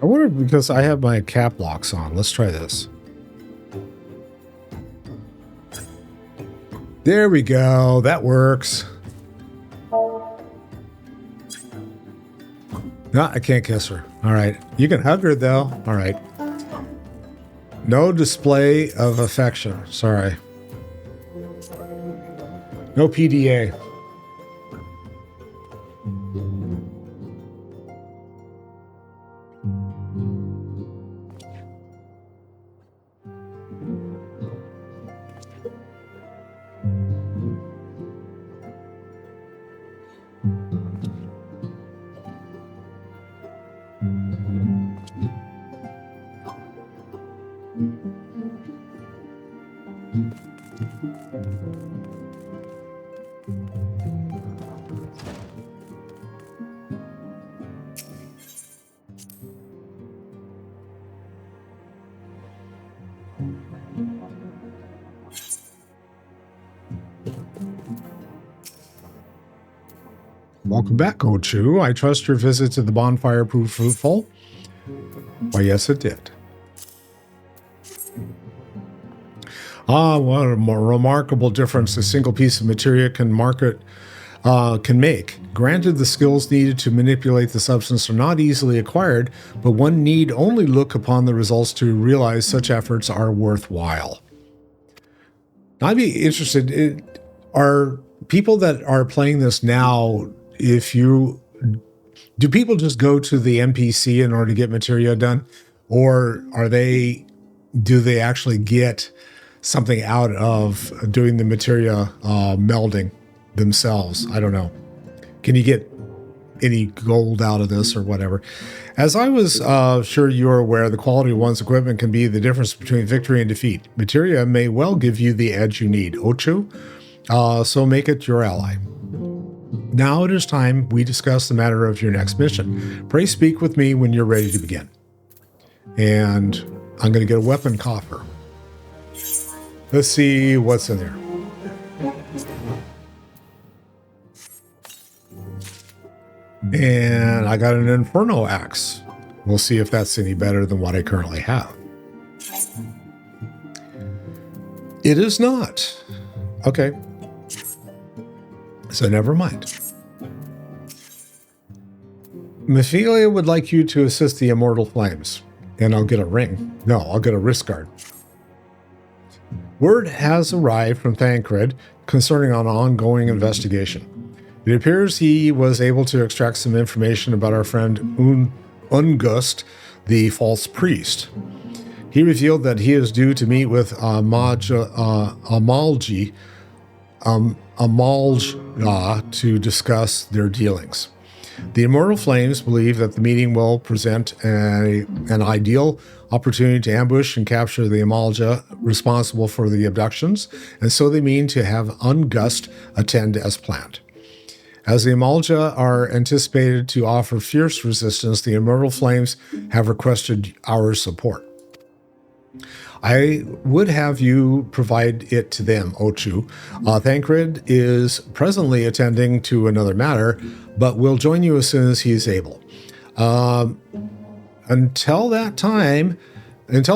I wonder because I have my cap locks on. Let's try this. There we go. That works. No, I can't kiss her. All right. You can hug her though. All right. No display of affection. Sorry. No PDA. Welcome back, Ochu. I trust your visit to the bonfire proved fruitful. Why, yes, it did. Ah, what a remarkable difference a single piece of materia can make. Granted, the skills needed to manipulate the substance are not easily acquired, but one need only look upon the results to realize such efforts are worthwhile. I'd be interested, are people that are playing this now, do people just go to the NPC in order to get materia done? Or do they actually get something out of doing the materia melding themselves. I don't know. Can you get any gold out of this or whatever? As I was sure you are aware, the quality of one's equipment can be the difference between victory and defeat. Materia may well give you the edge you need, Ochu, so make it your ally. Now it is time we discuss the matter of your next mission. Pray speak with me when you're ready to begin. And I'm going to get a weapon coffer. Let's see what's in there. And I got an Inferno Axe. We'll see if that's any better than what I currently have. It is not. Okay. So never mind. Mephilia would like you to assist the Immortal Flames. And I'll get a ring. No, I'll get a wrist guard. Word has arrived from Thancred concerning an ongoing investigation. It appears he was able to extract some information about our friend Ungust, the false priest. He revealed that he is due to meet with Amalja to discuss their dealings. The Immortal Flames believe that the meeting will present an ideal opportunity to ambush and capture the Amalja responsible for the abductions, and so they mean to have Ungust attend as planned. As the Amalja are anticipated to offer fierce resistance, the Immortal Flames have requested our support. I would have you provide it to them, Ochu. Thancred is presently attending to another matter, but will join you as soon as he is able. Until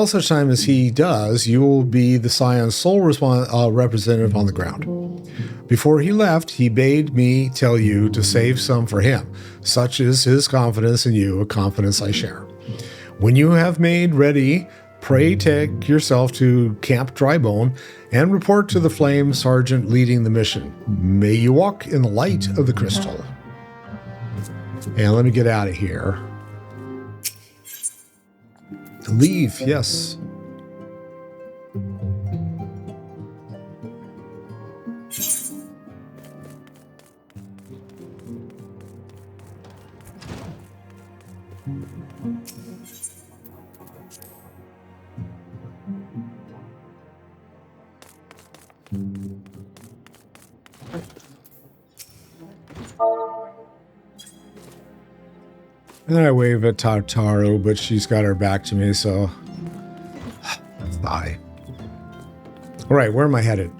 such time as he does, you will be the Scion's sole representative on the ground. Before he left, he bade me tell you to save some for him. Such is his confidence in you, a confidence I share. When you have made ready, pray take yourself to Camp Drybone and report to the Flame Sergeant leading the mission. May you walk in the light of the crystal. And let me get out of here. Leave, yes. And I wave at Tataru, but she's got her back to me, so... Bye. Alright, where am I headed?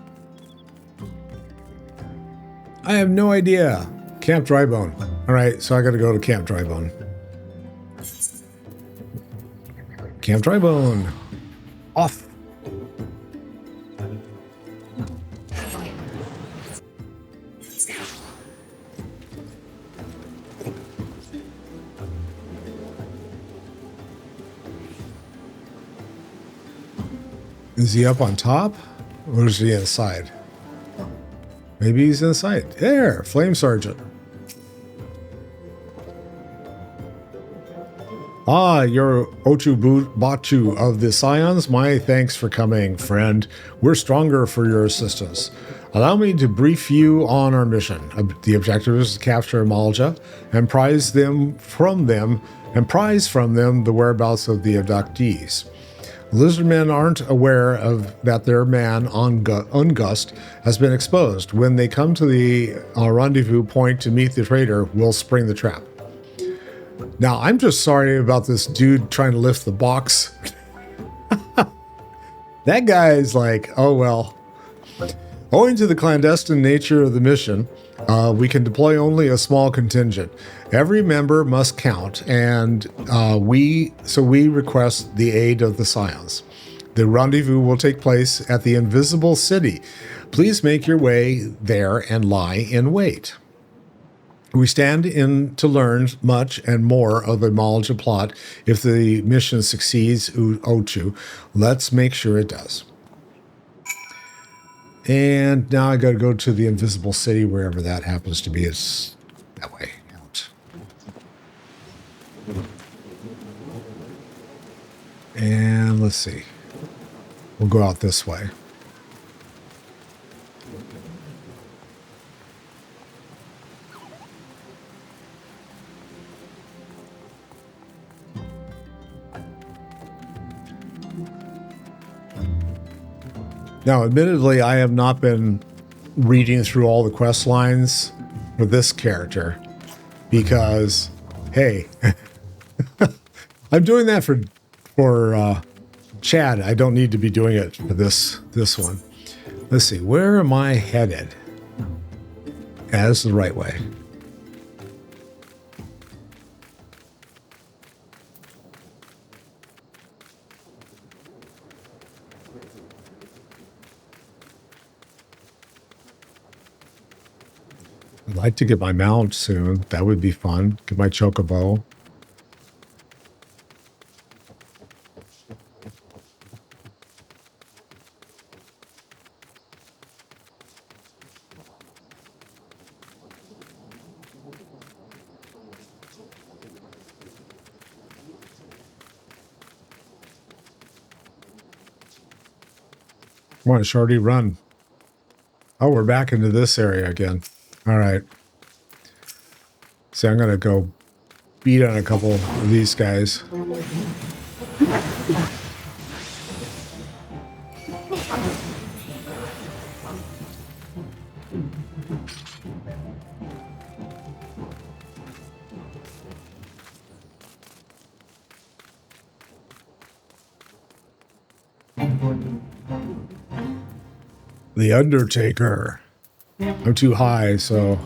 I have no idea. Camp Drybone. Alright, so I gotta go to Camp Drybone. Camp Drybone. Off. Is he up on top? Or is he inside? Maybe he's inside. There, Flame Sergeant. Ah, you're Ochu Bachu of the Scions. My thanks for coming, friend. We're stronger for your assistance. Allow me to brief you on our mission. The objective is to capture Amalja and prize from them the whereabouts of the abductees. Lizardmen aren't aware of that their man, Ungust, has been exposed. When they come to the rendezvous point to meet the traitor, we'll spring the trap. Now, I'm just sorry about this dude trying to lift the box. That guy is like, oh well. Owing to the clandestine nature of the mission, we can deploy only a small contingent. Every member must count, and we request the aid of the Scions. The rendezvous will take place at the Invisible City. Please make your way there and lie in wait. We stand in to learn much and more of the Amalja plot if the mission succeeds, Ochu. Let's make sure it does. And now I got to go to the Invisible City, wherever that happens to be. It's that way. Out. And let's see. We'll go out this way. Now, admittedly, I have not been reading through all the quest lines for this character because, hey, I'm doing that for Chad. I don't need to be doing it for this one. Let's see, where am I headed? Yeah, this is the right way. I'd like to get my mount soon. That would be fun. Get my chocobo. Come on, Shorty, run. Oh, we're back into this area again. All right. So I'm going to go beat on a couple of these guys. The Undertaker. I'm too high, so...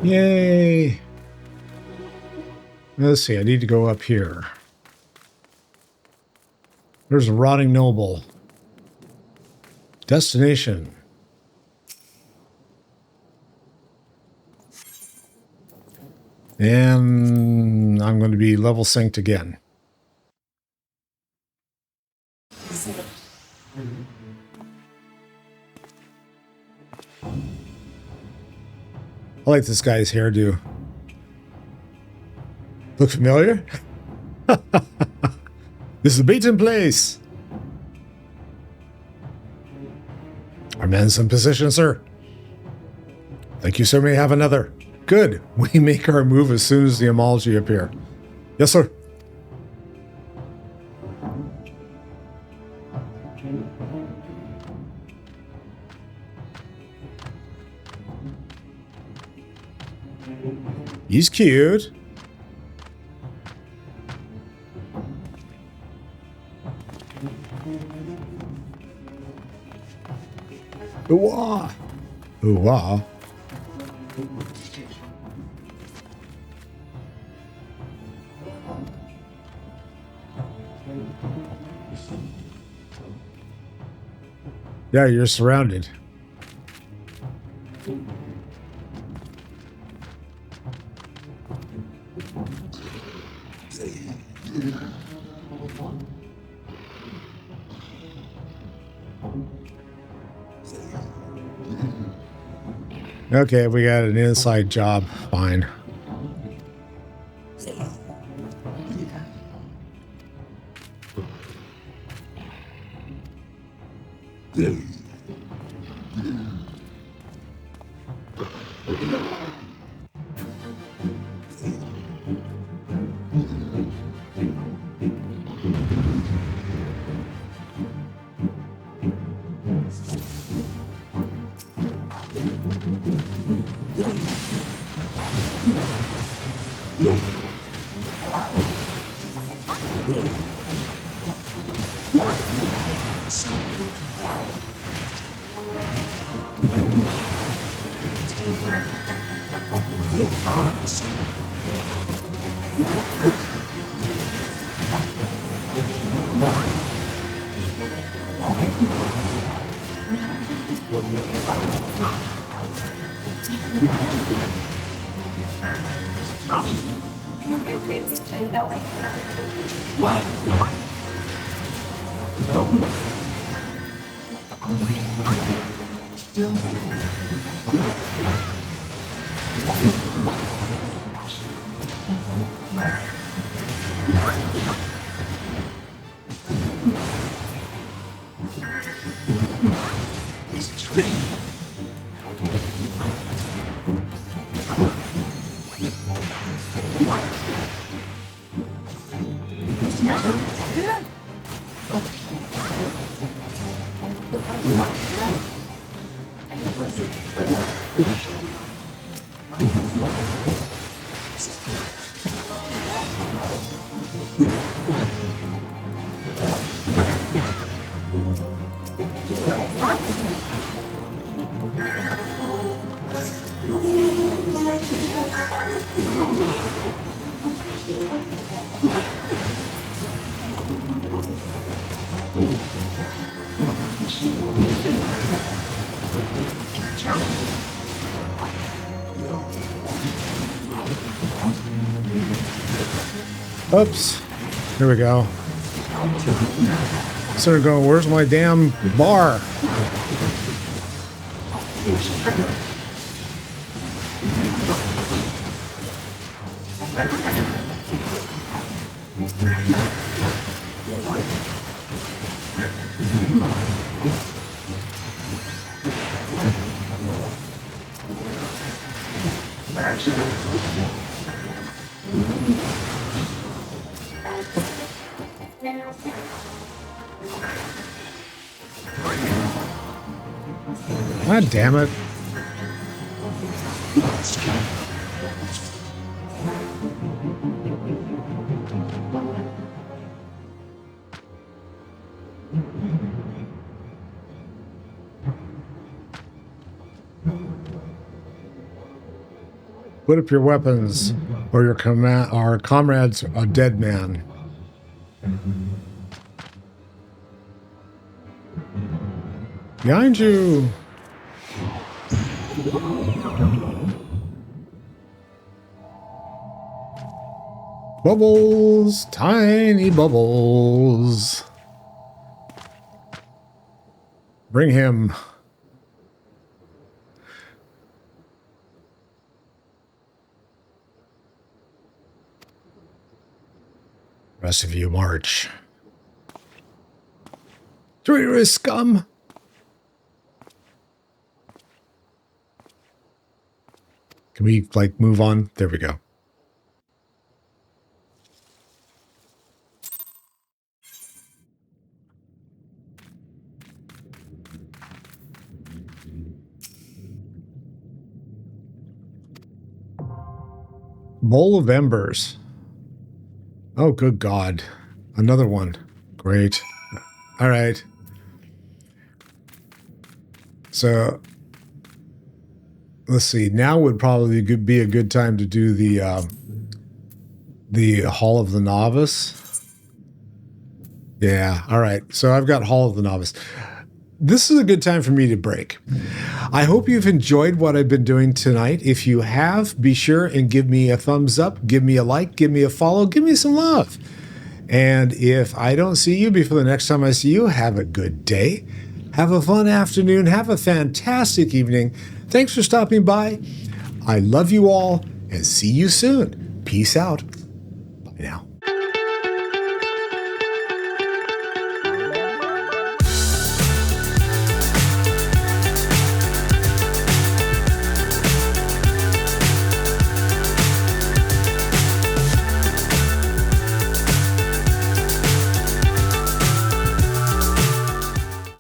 Yay! Let's see, I need to go up here. There's a rotting noble. Destination. And I'm going to be level synced again. I like this guy's hairdo. Look familiar? This is the beaten place. Our man's in position, sir. Thank you, sir. May I have another? Good. We make our move as soon as the Amalji appear. Yes, sir. He's cute. Ooh-wah. Ooh-wah. Yeah, you're surrounded. Okay, we got an inside job. Fine. Oops. Here we go. Sort of going, where's my damn bar? God damn it. Put up your weapons, or your comrade's a dead man. Behind you! Bubbles! Tiny bubbles! Bring him. Rest of you march. Traitorous scum! Can we, like, move on? There we go. Bowl of Embers. Oh, good God. Another one. Great. All right. So, let's see. Now would probably be a good time to do the Hall of the Novice. Yeah. All right. So I've got Hall of the Novice. This is a good time for me to break. I hope you've enjoyed what I've been doing tonight. If you have, be sure and give me a thumbs up, give me a like, give me a follow, give me some love. And if I don't see you before the next time I see you, have a good day. Have a fun afternoon. Have a fantastic evening. Thanks for stopping by. I love you all and see you soon. Peace out. Bye now.